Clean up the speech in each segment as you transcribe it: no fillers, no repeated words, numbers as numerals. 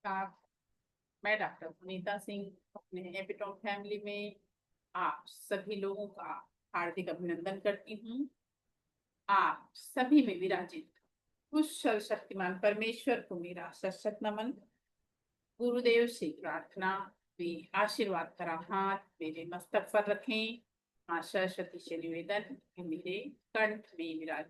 नमस्कार। मैं डॉक्टर पुनीता सिंह अपने एपिटोम फैमिली में आप सभी लोगों का हार्दिक अभिनंदन करती हूँ। आप सभी में विराजित उस सर्वशक्तिमान परमेश्वर को मेरा सशक्त नमन। गुरुदेव से प्रार्थना वे आशीर्वाद भरा हाथ मेरे मस्तक पर रखें। मां सरस्वती से निवेदन कि मेरे कंठ में विराज।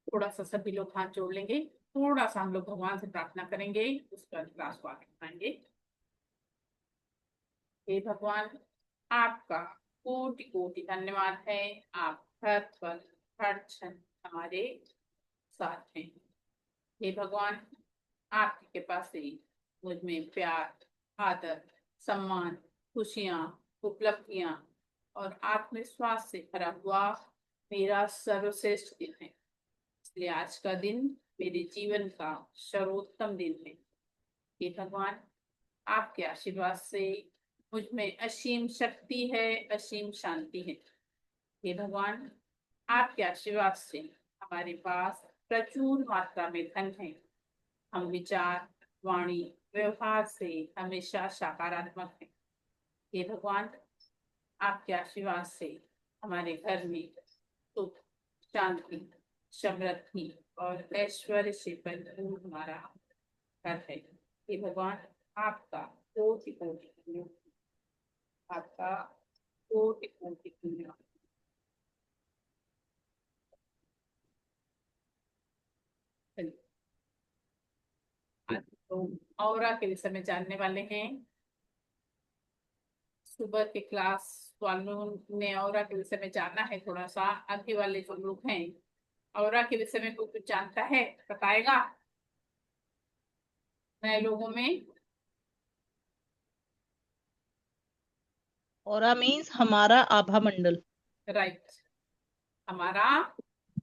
थोड़ा सा सभी लोग हाथ जोड़ लेंगे। थोड़ा सा हम लोग भगवान से प्रार्थना करेंगे, उसका क्लास को आगे बढ़ाएंगे। हे भगवान, आपका कोटि कोटि धन्यवाद है। आप हर पल हर क्षण हमारे साथ हैं। हे भगवान, आपकी कृपा से मुझ में प्यार, आदर, सम्मान, खुशियां, उपलब्धियां और आत्मविश्वास से भरा हुआ मेरा सर्वश्रेष्ठ दिन है। इसलिए आज का दिन मेरे जीवन का सर्वोत्तम दिन है। हे भगवान, आपके आशीर्वाद से मुझ में असीम शक्ति है, असीम शांति है। हे भगवान, आपके आशीर्वाद से हमारे पास प्रचुर मात्रा में धन है। हम विचार, वाणी, व्यवहार से हमेशा सकारात्मक हैं। हे भगवान, आपके आशीर्वाद से हमारे घर में सुख, शांति, समृद्धि और ऐश्वर्य से भरपूर हमारा घर है। हे भगवान, आपका कोटि कोटि धन्यवाद। आपका कोटि कोटि धन्यवाद। चलिए, आज तो ऑरा के विषय में जानने वाले हैं। सुबह के क्लास वालों ने ऑरा के विषय में जाना है थोड़ा सा। आगे वाले जो लोग हैं, ऑरा के विषय में कोई कुछ जानता है, बताएगा नए लोगों में। ऑरा मीन्स हमारा आभा मंडल। राइट, हमारा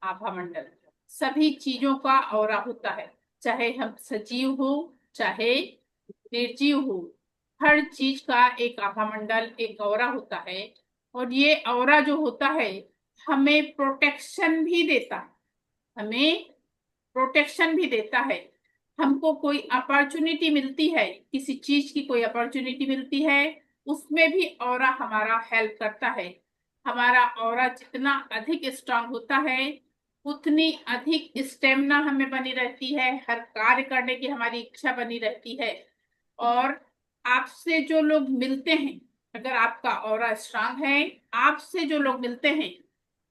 आभा मंडल। सभी चीजों का ऑरा होता है, चाहे हम सजीव हो चाहे निर्जीव हो। हर चीज का एक आभा मंडल, एक ऑरा होता है। और ये ऑरा जो होता है हमें प्रोटेक्शन भी देता है। हमें प्रोटेक्शन भी देता है। हमको कोई अपॉर्चुनिटी मिलती है, किसी चीज की कोई अपॉर्चुनिटी मिलती है, उसमें भी ऑरा हमारा हेल्प करता है। हमारा ऑरा जितना अधिक स्ट्रांग होता है उतनी अधिक स्टेमिना हमें बनी रहती है, हर कार्य करने की हमारी इच्छा बनी रहती है। और आपसे जो लोग मिलते हैं, अगर आपका ऑरा स्ट्रांग है, आपसे जो लोग मिलते हैं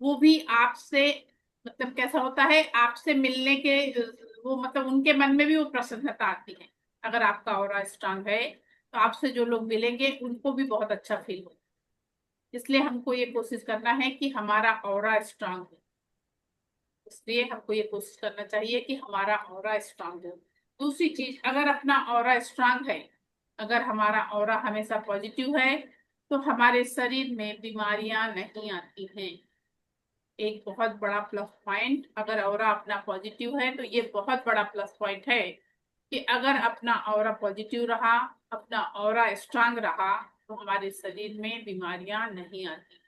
वो भी आपसे, मतलब कैसा होता है, आपसे मिलने के वो मतलब उनके मन में भी वो प्रसन्नता आती है। अगर आपका ऑरा स्ट्रांग है तो आपसे जो लोग मिलेंगे उनको भी बहुत अच्छा फील हो। इसलिए हमको ये कोशिश करना है कि हमारा ऑरा स्ट्रांग हो। इसलिए हमको ये कोशिश करना चाहिए कि हमारा ऑरा स्ट्रांग हो। दूसरी चीज, अगर अपना ऑरा स्ट्रांग है, अगर हमारा ऑरा हमेशा पॉजिटिव है, तो हमारे शरीर में बीमारियां नहीं आती हैं। एक बहुत बड़ा प्लस पॉइंट, अगर ऑरा अपना पॉजिटिव है तो ये बहुत बड़ा प्लस पॉइंट है कि अगर अपना ऑरा पॉजिटिव रहा, अपना ऑरा स्ट्रांग रहा, तो हमारे शरीर में बीमारियां नहीं आती।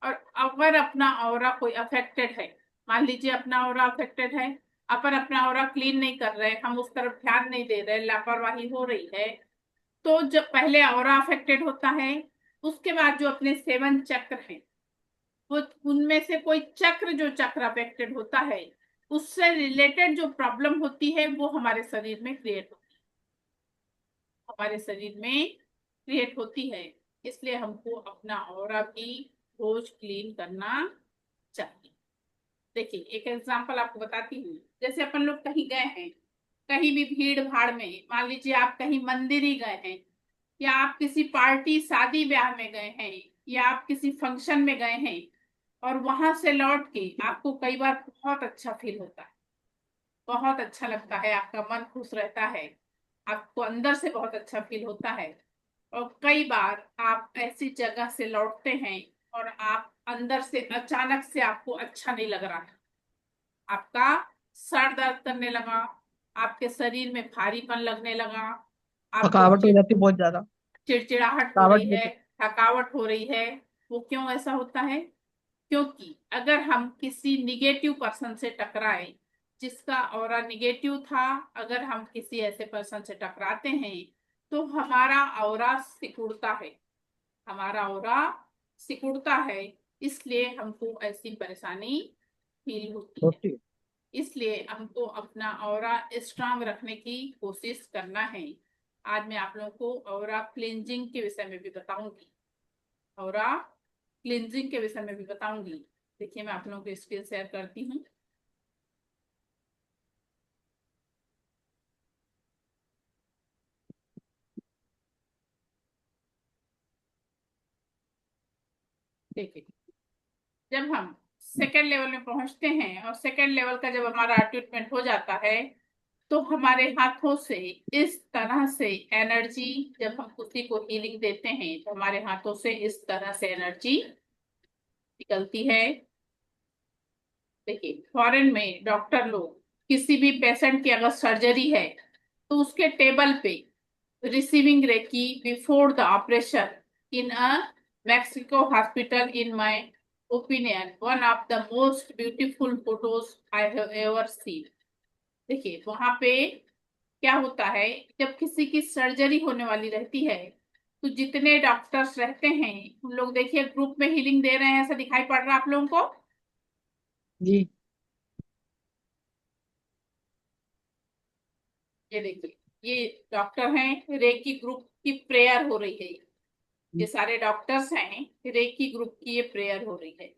और अगर अपना ऑरा कोई अफेक्टेड है, मान लीजिए अपना ऑरा अफेक्टेड है, अपन अपना ऑरा क्लीन नहीं कर रहे, हम उस तरफ ध्यान नहीं दे रहे, लापरवाही हो रही है, तो जब पहले ऑरा अफेक्टेड होता है, उसके बाद जो अपने 7 चक्र हैं, वो उनमें से कोई चक्र, जो चक्र अफेक्टेड होता है, उससे रिलेटेड जो प्रॉब्लम होती है वो हमारे शरीर में क्रिएट होती है, हमारे शरीर में क्रिएट होती है। इसलिए हमको अपना ऑरा भी रोज क्लीन करना चाहिए। देखिए, एक एग्जांपल आपको बताती हूँ। जैसे अपन लोग कहीं गए हैं, कहीं भी भीड़ भाड़ में, मान लीजिए आप कहीं मंदिर ही गए हैं, या आप किसी पार्टी शादी ब्याह में गए हैं, या आप किसी फंक्शन में गए हैं, और वहां से लौट के आपको कई बार बहुत अच्छा फील होता है, बहुत अच्छा लगता है, आपका मन खुश रहता है, आपको अंदर से बहुत अच्छा फील होता है। और कई बार आप ऐसी जगह से लौटते हैं और आप अंदर से अचानक से आपको अच्छा नहीं लग रहा है, आपका सर दर्द करने लगा, आपके शरीर में भारीपन लगने लगा, आपको थकावट हो जाती है बहुत ज्यादा। चिड़चिड़ाहट हो थकावट रही भी है, थकावट हो रही है। वो क्यों ऐसा होता है? क्योंकि अगर हम किसी निगेटिव पर्सन से टकराए, जिसका ऑरा निगेटिव था, अगर हम किसी ऐसे पर्सन से टकराते हैं तो हमारा ऑरा सिकुड़ता है, हमारा ऑरा सिकुड़ता है, इसलिए हमको ऐसी परेशानी फील होती है। होती है। इसलिए हमको अपना ऑरा स्ट्रांग रखने की कोशिश करना है। आज मैं आप लोगों को ऑरा क्लींजिंग के विषय में भी बताऊंगी, ऑरा क्लींजिंग के विषय में भी बताऊंगी। देखिए मैं आप लोगों को स्क्रीन शेयर करती हूँ। देखिए, जब हम सेकेंड लेवल में पहुंचते हैं और सेकेंड लेवल का जब हमारा ट्रीटमेंट हो जाता है तो हमारे हाथों से इस तरह से एनर्जी, जब हम किसी को हीलिंग देते हैं तो हमारे हाथों से इस तरह से एनर्जी निकलती है। देखिए फॉरेन में डॉक्टर लोग किसी भी पेशेंट की अगर सर्जरी है तो उसके टेबल पे receiving reiki before the operation in a Mexico hospital, in my opinion one of the most beautiful photos I have ever seen. देखिए वहां पे क्या होता है, जब किसी की सर्जरी होने वाली रहती है तो जितने डॉक्टर्स रहते हैं उन लोग देखिए ग्रुप में हीलिंग दे रहे हैं, ऐसा दिखाई पड़ रहा है आप लोगों को। जी। ये देखिए, ये डॉक्टर हैं, रेकी ग्रुप की प्रेयर हो रही है। ये सारे डॉक्टर्स हैं, रेकी ग्रुप की ये प्रेयर हो रही है।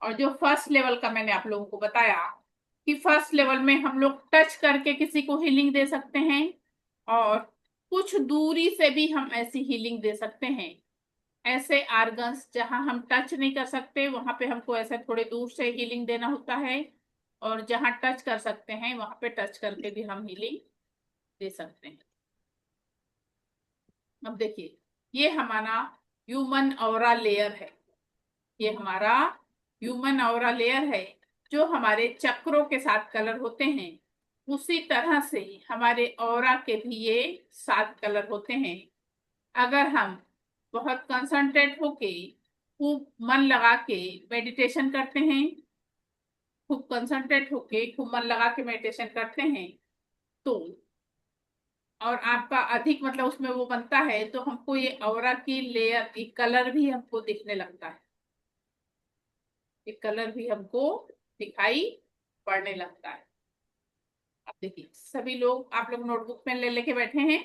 और जो फर्स्ट लेवल का मैंने आप लोगों को बताया कि फर्स्ट लेवल में हम लोग टच करके किसी को हीलिंग दे सकते हैं और कुछ दूरी से भी हम ऐसी हीलिंग दे सकते हैं। ऐसे आर्गन्स जहां हम टच नहीं कर सकते वहां पे हमको ऐसे थोड़े दूर से हीलिंग देना होता है, और जहां टच कर सकते हैं वहां पे टच करके भी हम हीलिंग दे सकते हैं। अब देखिए, ये हमारा ह्यूमन ऑरा लेयर है, ये हमारा ह्यूमन ऑरा लेयर है जो हमारे चक्रों के साथ कलर होते हैं। उसी तरह से हमारे ऑरा के भी ये 7 कलर होते हैं। अगर हम बहुत कंसंट्रेट होके खूब मन लगा के मेडिटेशन करते हैं, खूब कंसंट्रेट होके खूब मन लगा के मेडिटेशन करते हैं तो, और आपका अधिक मतलब उसमें वो बनता है तो हमको ये ऑरा की लेयर की कलर भी हमको दिखने लगता है, ये कलर भी हमको दिखाई पड़ने लगता है। अब देखिए सभी लोग, आप लोग नोटबुक पेन ले लेके बैठे हैं।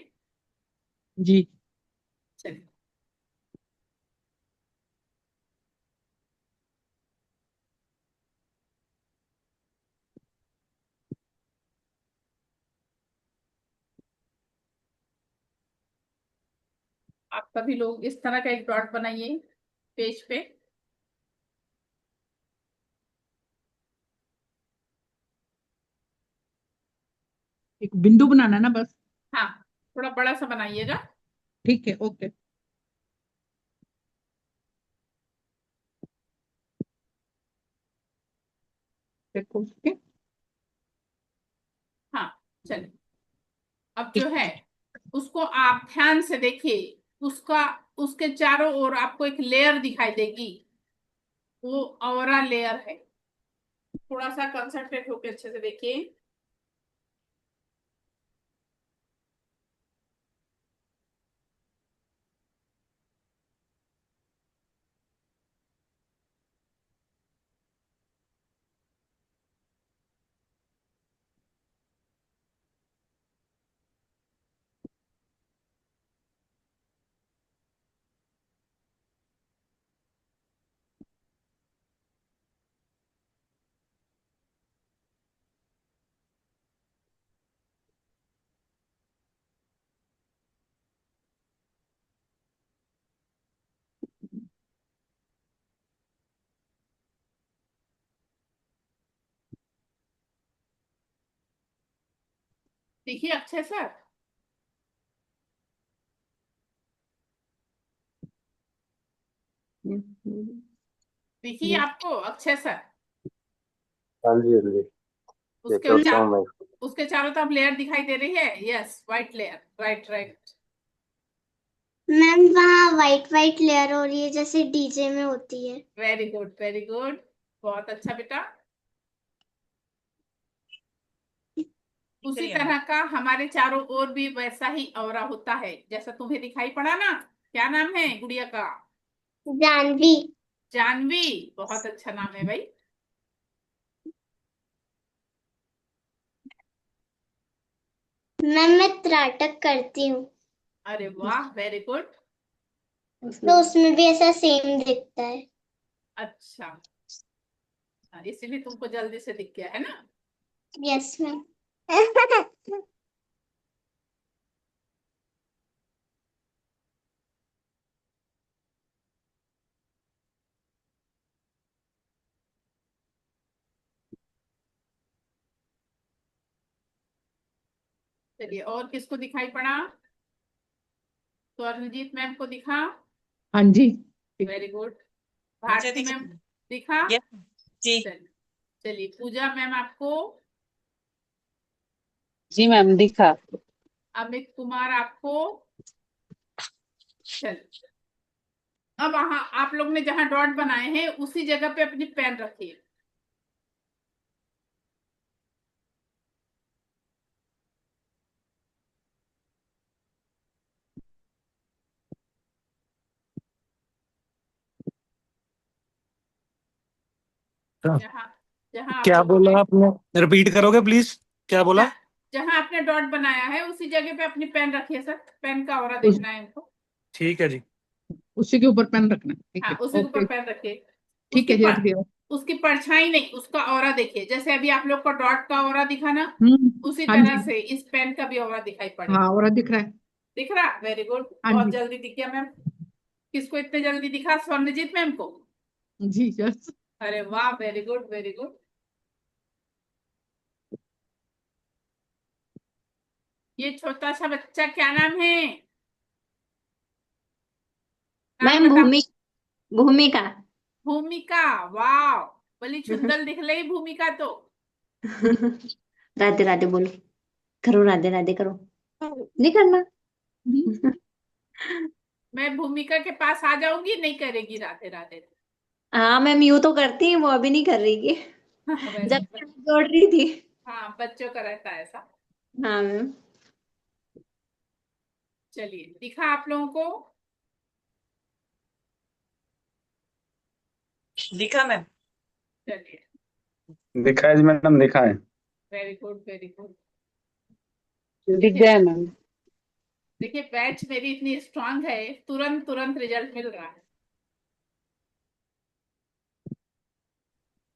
जी। चलिए, आप सभी लोग इस तरह का एक डॉट बनाइए पेज पे। एक बिंदु बनाना ना बस। हाँ, थोड़ा बड़ा सा बनाइएगा। ठीक है, ओके। देखो ओके। हाँ, चलिए, अब जो ठीक है है। उसको आप ध्यान से देखिए, उसका उसके चारों ओर आपको एक लेयर दिखाई देगी, वो ऑरा लेयर है। थोड़ा सा कंसंट्रेट होकर अच्छे से देखिए। देखिए अक्षय सर, देखिए ये आपको अक्षय सर, हाँ जी हाँ जी, चेक उसके करता हूँ चार मैं। उसके चारों तरफ लेयर दिखाई दे रही है, yes white layer, right right. Ma'am वहाँ वाइट वाइट लेयर हो रही है जैसे डीजे में होती है। Very good very good. बहुत अच्छा बेटा। उसी शुक्रिया। तरह का हमारे चारों ओर भी वैसा ही ऑरा होता है जैसा तुम्हें दिखाई पड़ा ना। क्या नाम है गुड़िया का? जानवी। जानवी। बहुत अच्छा नाम है भाई। मैं त्राटक करती हूँ अरे वाह, वेरी गुड। तो उसमें भी ऐसा सेम दिखता है। अच्छा, इसीलिए तुमको जल्दी से दिख गया है ना। Yes ma'am. चलिए, और किसको दिखाई पड़ा? स्वर्णजीत मैम को दिखा। हाँ जी। Very good. मुझे भारती दिखा। मैम दिखा। यस जी। चलिए चलिए, पूजा मैम आपको। जी मैम दिखा। अमित कुमार आपको। चलिए, अब वहां आप लोग ने जहां डॉट बनाए हैं उसी जगह पे अपनी पेन रखिए। जहां जहां आप क्या लोगों बोला ने आपने? रिपीट करोगे प्लीज? क्या बोला? जहां आपने डॉट बनाया है उसी जगह पे अपनी पेन रखिए सर। पेन का ऑरा उस, देखना है हमको। ठीक है जी। उसी के ऊपर पेन रखना, ठीक हाँ, है, उसी के ऊपर ओके। पेन रखिए। ठीक है जी, रख दिया। उसकी परछाई नहीं, उसका ऑरा देखिए। जैसे अभी आप लोग को डॉट का ऑरा दिखा ना, उसी हाँ तरह जी। से इस पेन का भी ऑरा दिखाई पड़ेगा। हाँ, और दिख रहा है। दिख रहा? Very good. हाँ बहुत जी। जल्दी दिख गया मैम। किसको इतने जल्दी दिखा? स्वर्णजीत मैम को। जी यस। अरे वाह, वेरी गुड वेरी गुड। ये छोटा सा बच्चा क्या नाम है? नाम मैम बता। भूमिका। भूमिका। वाह, बड़ी सुंदर दिख रही भूमिका तो। राधे राधे बोलो। करो राधे राधे करो। नहीं करना। मैं भूमिका के पास आ जाऊंगी, नहीं करेगी राधे राधे? हाँ मैम यूं तो करती है वो अभी नहीं कर रही है। वैसे जब तक जोड़ रही थी। हाँ, बच्चों का रहता है ऐसा। हाँ मैम। चलिए, दिखा आप लोगों को? दिखा मैम। चलिए, दिखा है जी मैडम, दिखा है। Very good very good. दिख देखिए गया मैम। देखिए, बैच मेरी इतनी स्ट्रांग है, तुरंत तुरंत रिजल्ट मिल रहा है।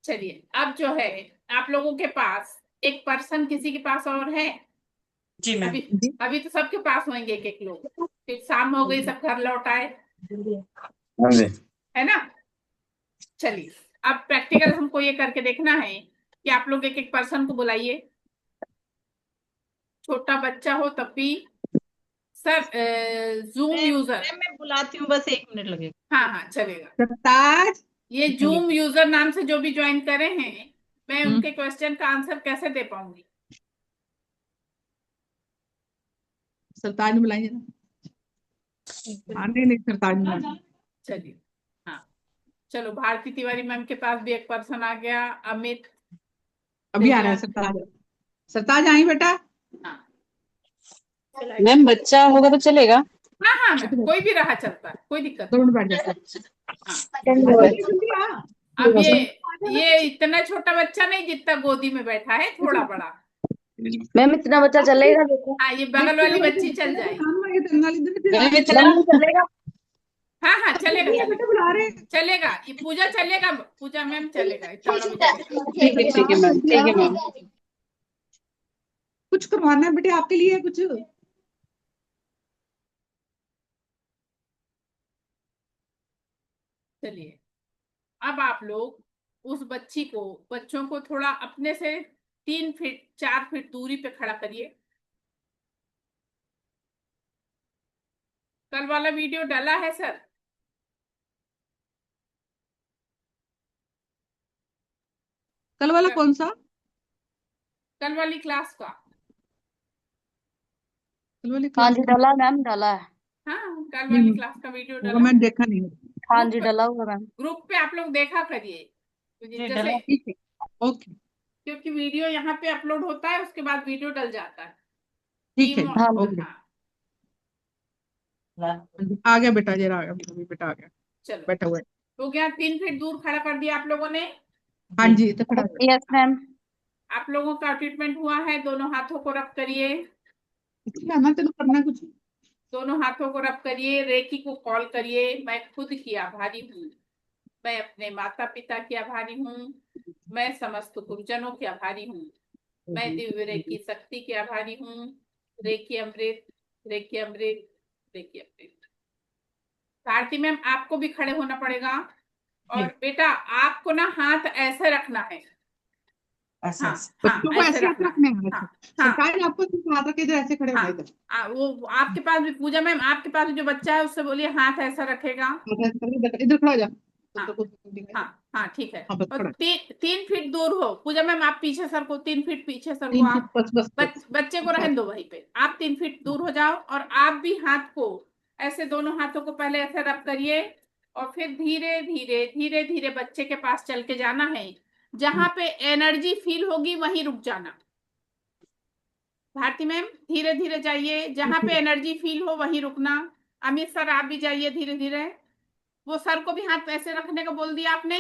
चलिए, अब जो है आप लोगों के पास एक पर्सन किसी के पास और है? जी मैम। अभी अभी तो सबके पास होंगे एक एक लोग। फिर शाम हो गई, सब घर लौट आए, हाँ जी। है ना? चलिए, अब प्रैक्टिकल हमको ये करके देखना है कि आप लोग एक एक पर्सन को बुलाइए। छोटा बच्चा हो तब भी। Sir, zoom user. मैं बुलाती हूँ, बस 1 मिनट लगेगा। हाँ हाँ, चलेगा। सरताज। ये जूम यूजर नाम से जो भी ज्वाइन करे हैं, मैं हम्म। उनके क्वेश्चन का आंसर कैसे दे पाऊंगी? सरताज ने बुलाइए ना। हाँ, नहीं नहीं, सरताज ने बुलाइए। चलिए, हाँ, चलो, भारती तिवारी मैम के पास भी एक पर्सन आ गया। अमित। अभी आ रहा है सरताज। सरताज आई बेटा। हाँ मैम बच्चा होगा तो चलेगा? हाँ हाँ मैम, कोई भी रहा चलता है, कोई दिक्कत 2 मिनट बैठ जाता है। नहीं। जल्दी आ। अब ये इतना छोटा बच्चा नहीं जितना गोदी में बैठा है, थोड़ा बड़ा। मैम इतना बच्चा चलेगा देखो। हाँ, ये बगल वाली बच्ची चल जाएगी। मैम इतना मैम चलेगा। हाँ हाँ, चलेगा चलेगा। बुला रहे हैं। चलेगा, ये पूजा चलेगा, पूजा मैम चलेगा, इतना बड़ा भी चलेगा। ठीक है मैम, ठीक है मैम। कुछ करवाना है बेटे आपके लिए कुछ? चलिए, अब आप लोग उस बच्चों को थोड़ा अपने से 3 फीट 4 फीट दूरी पे खड़ा करिए। कल वाला वीडियो डाला है सर? कल वाला कौन सा? कल वाली क्लास का। कल वाली हाँ क्लास जी का? डला मैम डला है। हाँ, कल नहीं वाली क्लास का वीडियो होगा, डाला मैं है। देखा नहीं। हाँ जी डला हुआ मैम। ग्रुप पे आप लोग देखा करिए। जैसे ठीक है, ओके, क्योंकि वीडियो यहाँ पे अपलोड होता है, उसके बाद वीडियो डल जाता है। ठीक है, हाँ, ओके। हाँ, आ गया बेटा, जरा आ गया, बेटा आ गया, चलो बैठा हुआ है। तो क्या 3 फीट दूर खड़ा कर दिया आप लोगों ने? हाँ जी, तो खड़ा है। Yes ma'am. आप लोगों का ट्रीटमेंट हुआ है, दोनों हाथों को रब करिए, इसलिए आना तेन करना कुछ। दोनों हाथों को रब करिए, रेकी को कॉल करिए। मैं खुद की आभारी हूँ, मैं अपने माता पिता की आभारी हूँ, मैं समस्त गुरुजनों की आभारी हूँ, मैं दिव्य रेकी शक्ति की आभारी हूँ। रेकी अमृत, रेकी अमृत, रेकी अमृत। भारती मैम, आपको भी खड़े होना पड़ेगा, और बेटा आपको ना हाथ ऐसे रखना है। ऐसा हाँ, ऐसा। हाँ, बच्चों को ऐसे ऐसे हाथ रखना रखने है। हैं। हाँ, अच्छा, हाँ, सरकार आपको सिखा रहा कि इधर ऐसे खड़े होना, हाँ, इधर वो आपके पास भी पूजा मैम, आपके पास भी जो बच्चा है उससे बोलिए हाथ ऐसा रखेगा। हाथ ऐसे करके इधर खड़ा हो जा। हाँ, तो कुछ दिखाई दे। हाँ, हाँ, ठीक है। हाँ, बस और खड़ा। 3 फीट दूर हो पूजा मैम, आप पीछे सर को, 3 फीट पीछे सर को 3 फीट, आप। बस बस बस। बच्चे को रहने दो वहीं पे, आप 3 फीट दूर हो जाओ, और आप भी हाथ को ऐसे, दोनों हाथों को पहले ऐसे रब करिए, और फिर धीरे धीरे धीरे धीरे बच्चे के पास चल के जाना है। जहां पे एनर्जी फील होगी वहीं रुक जाना। भारती मैम, धीरे धीरे जाइए, जहां पे एनर्जी फील हो वहीं रुकना। अमित सर, आप भी जाइए धीरे धीरे। वो सर को भी हाथ ऐसे रखने को बोल दिया आपने,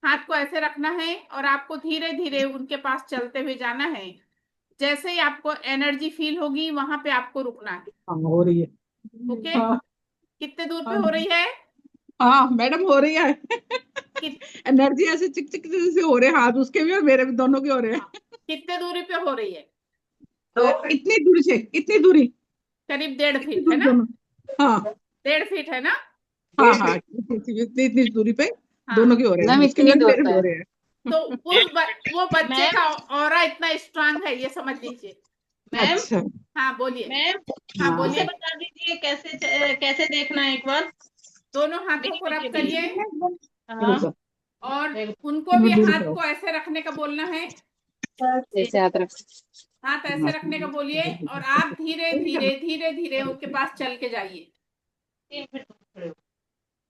हाथ को ऐसे रखना है, और आपको धीरे धीरे उनके पास चलते हुए जाना है। जैसे ही आपको एनर्जी फील होगी वहां पे आपको रुकना है। हाँ, हो रही है। ओके, हाँ, कितने दूर पे हाँ, हो रही है? हाँ मैडम, हो रही है। एनर्जी ऐसे चिक चिक से हो रहे हैं हाथ, उसके भी और मेरे भी, दोनों के हो रहे हैं। कितने दूरी पे हो रही है? तो इतनी दूरी से, इतनी दूरी, करीब इतनी 1.5 फीट है दूरी ना? दोनों। हाँ, 1.5 फीट है ना? हाँ, हाँ, इतनी इतनी दूरी पे हाँ, दोनों के हो रहे हैं, मैम उसके भी इतनी और दूर मेरे भी पे हो रहे हैं। तो वो बच्चे का ऑरा इतना स्ट्रांग है, ये समझ लीजिए। मैम, अच्छा, हाँ, बोलिए। मैम हाँ, हाँ, मुझे बोलिए। बता दीजिए कैसे देखना है एक बार। दोनों हाथों को रब करिए, हाँ, और उनको भी दूरी हाथ पे हो। को ऐसे रखने का बोलना है, जैसे हाथ रख। हाथ ऐसे रखने का बोलिए, और आप धीरे धीरे धीरे धीरे उनके पास चल के जाइए। 3 फीट खड़े हो।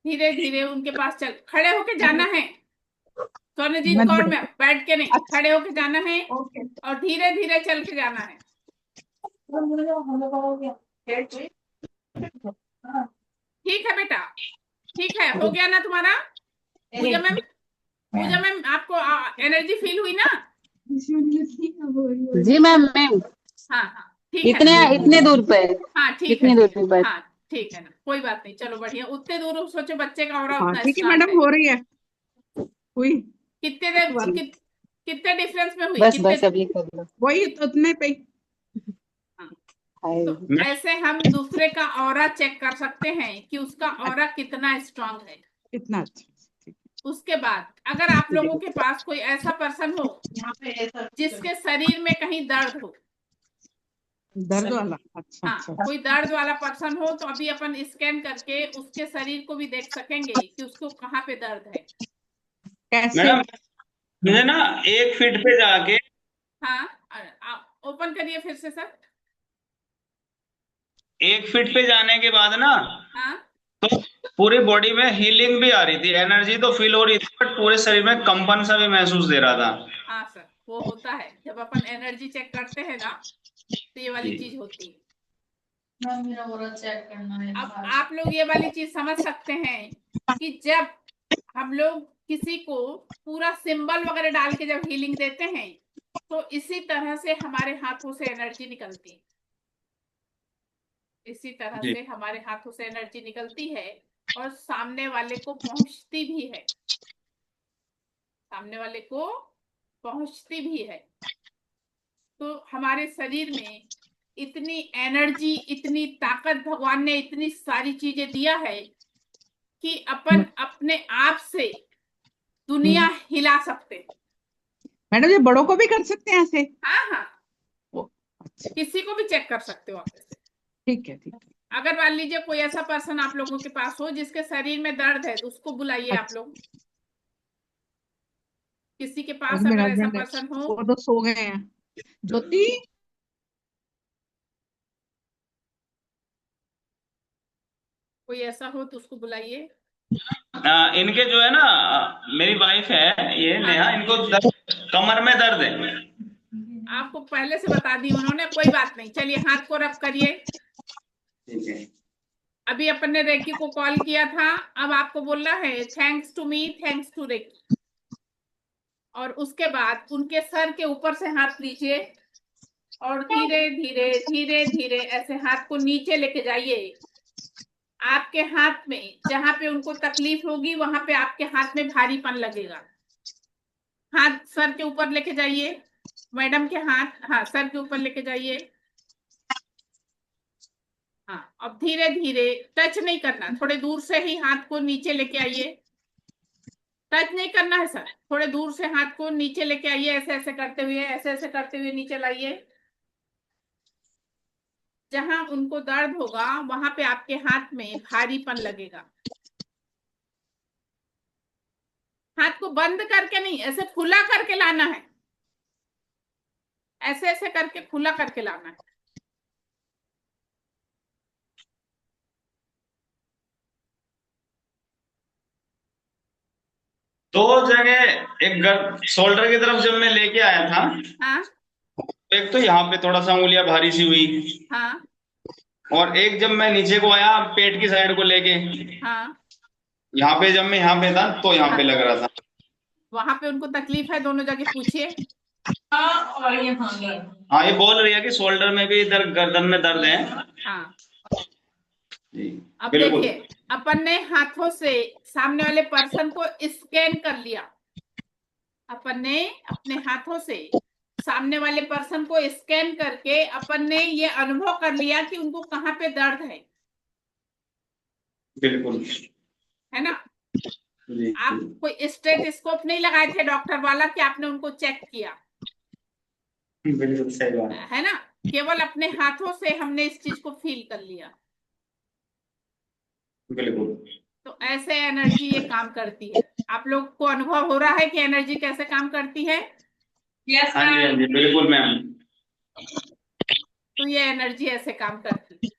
धीरे धीरे उनके पास चल, खड़े होके जाना है। स्वर्णजीत मैं कौर में बैठ के नहीं, अच्छा, खड़े होके जाना है, ओके। और धीरे धीरे चल के जाना है। ठीक है बेटा, ठीक है, हो गया ना तुम्हारा? पूजा मैम, पूजा मैम, आपको एनर्जी फील हुई ना? जी मैम, मैम हाँ, हाँ, ठीक है इतने ना? इतने दूर पे, हाँ, ठीक है, कितनी ठीक है, दूर पे? हाँ, ठीक है ना, कोई बात नहीं, चलो बढ़िया। उतने दूर सोचो बच्चे का ऑरा हाँ, उतना ठीक है स्ट्रांग मैडम, है। हो रही है, हुई। कितने देर कितने डिफरेंस में हुई, बस कितने? बस अभी कर लो। वही उतने पे। हाँ, हाय। तो ऐसे हम दूसरे का ऑरा चेक कर सकते हैं कि उसका ऑरा कितना स्ट्रांग है। इतना अच्छा, ठीक उसके बाद अगर आप लोगों के पास कोई ऐसा पर्सन हो यहाँ पे ऐसा जिसके शरीर में कहीं दर्द हो, है। दर्द वाला, अच्छा हाँ, अच्छा। कोई दर्द वाला पर्सन हो, तो अभी अपन स्कैन करके उसके शरीर को भी देख सकेंगे कि उसको कहाँ पे दर्द है। कैसे? मैडम, मुझे ना 1 फीट पे जाके, हाँ, ओपन करिए फिर से सर। 1 फीट पे जाने के बाद ना, हाँ, तो पूरी बॉडी में हीलिंग भी आ रही थी, एनर्जी तो फील हो रही थी, बट पूरे शरीर में कंपन सा भी महसूस दे रहा था। हाँ सर, वो होता है जब अपन एनर्जी चेक करते हैं ना, तो ये वाली चीज होती है। मैम मेरा ऑरा चेक करना है। अब आप लोग ये वाली चीज समझ सकते हैं कि जब हम लोग किसी को पूरा सिंबल वगैरह डाल के जब हीलिंग देते हैं, तो इसी तरह से हमारे हाथों से एनर्जी निकलती है, इसी तरह जी। से हमारे हाथों से एनर्जी निकलती है, और सामने वाले को पहुंचती भी है, सामने वाले को पहुंचती भी है। तो हमारे शरीर में इतनी एनर्जी, इतनी ताकत, भगवान ने इतनी सारी चीजें दिया है कि अपन अपने आप से दुनिया हिला सकते हैं। मैडम, ये बड़ों को भी कर सकते हैं ऐसे? हाँ, हाँ, ओ, अच्छा, किसी को भी चेक कर सकते हो आप ऐसे। ठीक है, ठीक है। अगर मान लीजिए कोई ऐसा पर्सन आप लोगों के पास हो जिसके शरीर में दर्द है, तो उसको बुलाइए आप अच्छा, लोग। किसी के और पास मेरा अगर ऐसा हस्बैंड है, पर्सन हो, वो तो सो गए हैं। ज्योति, कोई ऐसा हो तो उसको बुलाइए। इनके जो है ना, मेरी वाइफ है ये नेहा, इनको कमर में दर्द है। आपको पहले से बता दी उन्होंने, कोई बात नहीं। चलिए हाथ को रब करिए। ठीक है। अभी अपन ने रेकी को कॉल किया था, अब आपको बोलना है thanks to me, thanks to reiki. और उसके बाद उनके सर के ऊपर से हाथ लीजिए और धीरे धीरे धीरे धीरे ऐसे हाथ को नीचे लेके जाइए। आपके हाथ में जहां पे उनको तकलीफ होगी वहां पे आपके हाथ में भारीपन लगेगा। हाथ सर के ऊपर लेके जाइए, मैडम के हाथ, हाँ सर के ऊपर लेके जाइए। हाँ, अब धीरे धीरे, टच नहीं करना, थोड़े दूर से ही हाथ को नीचे लेके आइए। टच नहीं करना है सर, थोड़े दूर से हाथ को नीचे लेके आइए, ऐसे ऐसे करते हुए, ऐसे ऐसे करते हुए नीचे लाइए। जहां उनको दर्द होगा वहां पे आपके हाथ में भारीपन लगेगा। हाथ को बंद करके नहीं, ऐसे खुला करके लाना है, ऐसे ऐसे करके खुला करके लाना है। दो जगह, एक शोल्डर की तरफ जब मैं लेके आया था, हाँ एक तो यहाँ पे थोड़ा सा उंगलियां भारी सी हुई, हाँ और एक जब मैं नीचे को आया पेट की साइड को लेके, हाँ यहाँ पे जब मैं यहाँ पे था तो यहाँ पे हाँ, लग रहा था। वहां पे उनको तकलीफ है, दोनों जगह पूछिए। और यहाँ हाँ, ये बोल रही है कि शोल्डर में भी इधर गर्दन में दर्द है। हाँ, जी अब बिल्कुल। देखिए, अपन ने हाथों से सामने वाले पर्सन को स्कैन कर लिया। अपन ने अपने हाथों से सामने वाले पर्सन को स्कैन करके अपन ने ये अनुभव कर लिया कि उनको कहाँ पे दर्द है बिल्कुल। है ना। जी आप कोई स्टेथोस्कोप नहीं लगाए थे डॉक्टर वाला कि आपने उनको चेक किया, बिल्कुल सही बात है ना। केवल अपने हाथों से हमने इस चीज को फील कर लिया। बिल्कुल। तो ऐसे एनर्जी ये काम करती है। आप लोग को अनुभव हो रहा है कि एनर्जी कैसे काम करती है। यस हाँ जी, हाँ जी, बिल्कुल मैम। तो ये एनर्जी ऐसे काम करती है।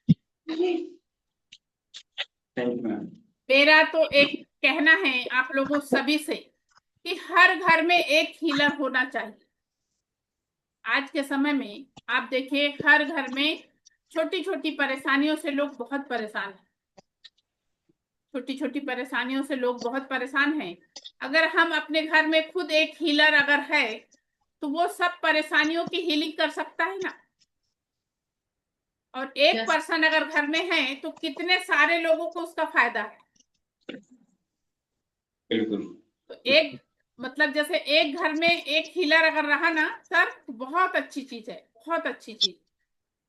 Thank you ma'am. मेरा तो एक कहना है आप लोगों सभी से कि हर घर में एक हीलर होना चाहिए। आज के समय में आप देखिए, हर घर में छोटी छोटी परेशानियों से लोग बहुत परेशान हैं। छोटी छोटी परेशानियों से लोग बहुत परेशान हैं। अगर हम अपने घर में खुद एक हीलर अगर है तो वो सब परेशानियों की हीलिंग कर सकता है ना। और एक पर्सन अगर घर में है तो कितने सारे लोगों को उसका फायदा है। बिल्कुल। तो एक मतलब जैसे एक घर में एक हीलर अगर रहा ना सर, तो बहुत अच्छी चीज है, बहुत अच्छी चीज।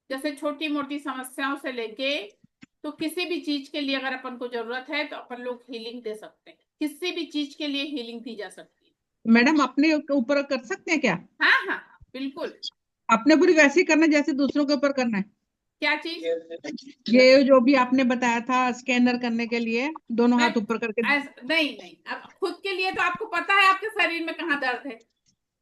जैसे छोटी मोटी समस्याओं से लेके तो किसी भी चीज के लिए अगर अपन को जरूरत है तो अपन लोग हीलिंग दे सकते हैं। किसी भी चीज के लिए हीलिंग दी जा सकती है। मैडम अपने ऊपर कर सकते हैं क्या? हाँ हाँ बिल्कुल। अपने पूरी वैसे ही करना जैसे दूसरों के ऊपर करना है? क्या चीज? ये जो भी आपने बताया था स्कैनर करने के लिए, दोनों हाथ ऊपर करके। नहीं नहीं, अब खुद के लिए तो आपको पता है आपके शरीर में कहाँ दर्द है।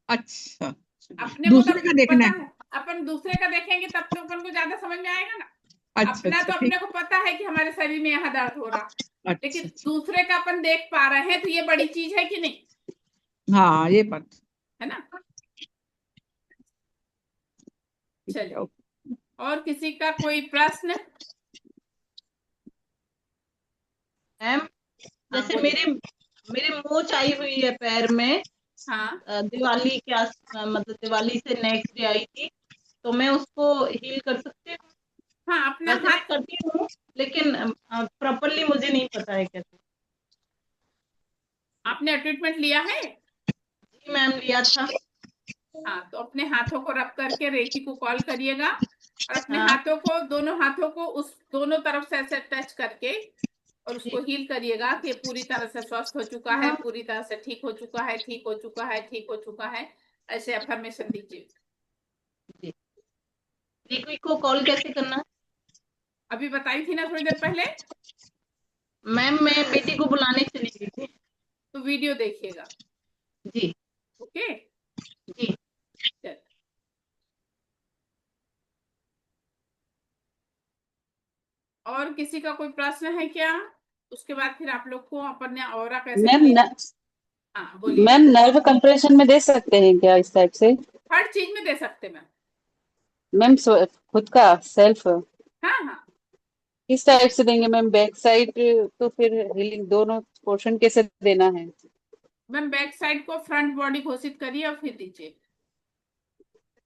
अच्छा, अपने को तो दूसरे का देखना पता है। है। अपन दूसरे का देखेंगे तब तो अपन को ज्यादा समझ में आएगा ना। अच्छा अपना अच्छा, तो ठीक। अपने को पता है कि हमारे शरीर में यहाँ दर्द हो रहा, अच्छा लेकिन अच्छा, दूसरे का अपन देख पा रहे हैं तो ये बड़ी चीज है कि नहीं, हाँ ये बात है ना। ठीक है, चलिए, ओके। और किसी का कोई प्रश्न? मैम हाँ जैसे बोलिए। मेरे मेरे मोच आई हुई है पैर में, हाँ दिवाली के मतलब दिवाली से नेक्स्ट डे आई थी, तो मैं उसको हील कर सकती हूँ? हाँ, अपना वैसे मैं हाथ, करती हूँ लेकिन प्रॉपरली मुझे नहीं पता है कैसे। आपने ट्रीटमेंट लिया है? जी मैम, लिया था। हाँ, तो अपने हाथों को रब करके रेकी को कॉल करिएगा और अपने हाँ हाथों को, दोनों हाथों को उस दोनों तरफ से ऐसे टच करके और उसको ठीक। हील करिएगा कि पूरी तरह से स्वस्थ हो चुका है, पूरी तरह से ठीक हो चुका है, ठीक हो चुका है, ठीक हो चुका है। ऐसे अफर्मेशन दीजिए। जी, रिक्वी को कॉल कैसे करना है? अभी बताई थी ना थोड़ी देर पहले। मैम मैं बेटी को बुलाने चली गई थी। तो वीडियो देखिएगा। जी ओके जी। चल। और किसी का कोई प्रश्न है क्या? उसके बाद फिर आप लोग को अपन ने ऑरा कैसे मैम क्रिएट, न- हाँ बोलिए। मैम नर्व कंप्रेशन में दे सकते हैं क्या इस टाइप से? हर चीज में दे सकते मैम। मैम खुद का सेल्फ हाँ हाँ, किस टाइप से देंगे मैम? बैक साइड तो फिर हीलिंग दोनों पोर्शन कैसे देना है? मैम बैक साइड को फ्रंट बॉडी घोषित करिए और फिर दीजिए।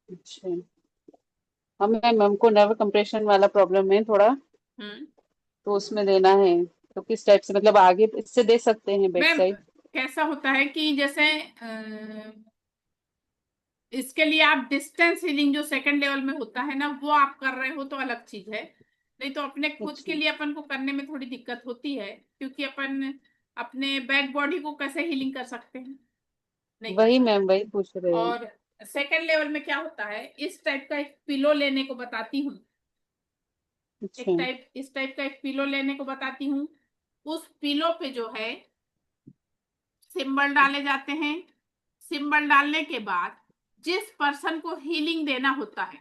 अच्छा, हाँ मैम हमको नर्व कंप्रेशन वाला प्रॉब्लम है थोड़ा, तो उसमें देना है। तो किस टाइप से, मतलब आगे इससे दे सकते हैं बैक मैम साइड? कैसा होता है कि जैसे इसके लिए आप डिस्टेंस हीलिंग जो सेकंड लेवल में होता है ना, वो आप कर रहे हो तो अलग चीज है। नहीं तो अपने खुद के अच्छा, लिए अपन को करने में थोड़ी दिक्कत होती है, क्योंकि अपन अपने बैक बॉडी को कैसे हीलिंग कर सकते हैं, नहीं कर वही सकते। मैम वही पूछ रहे हैं। और सेकंड लेवल में क्या होता है, इस टाइप का एक पिलो लेने को बताती हूँ। अच्छा, इस टाइप का एक पिलो लेने को बताती हूँ। उस पिलो पे जो है सिंबल डाले जाते हैं। सिंबल डालने के बाद जिस पर्सन को हीलिंग देना होता है,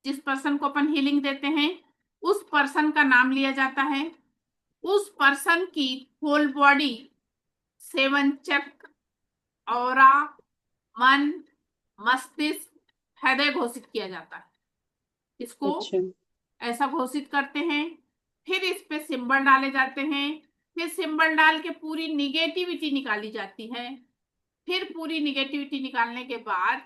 जिस पर्सन को अपन हीलिंग देते हैं, उस पर्सन का नाम लिया जाता है। उस पर्सन की होल बॉडी 7 चक्र, ऑरा, मन, मस्तिष्क, हृदय घोषित किया जाता है। इसको अच्छा, ऐसा घोषित करते हैं। फिर इस पे सिंबल डाले जाते हैं। फिर सिंबल डाल के पूरी निगेटिविटी निकाली जाती है। फिर पूरी निगेटिविटी निकालने के बाद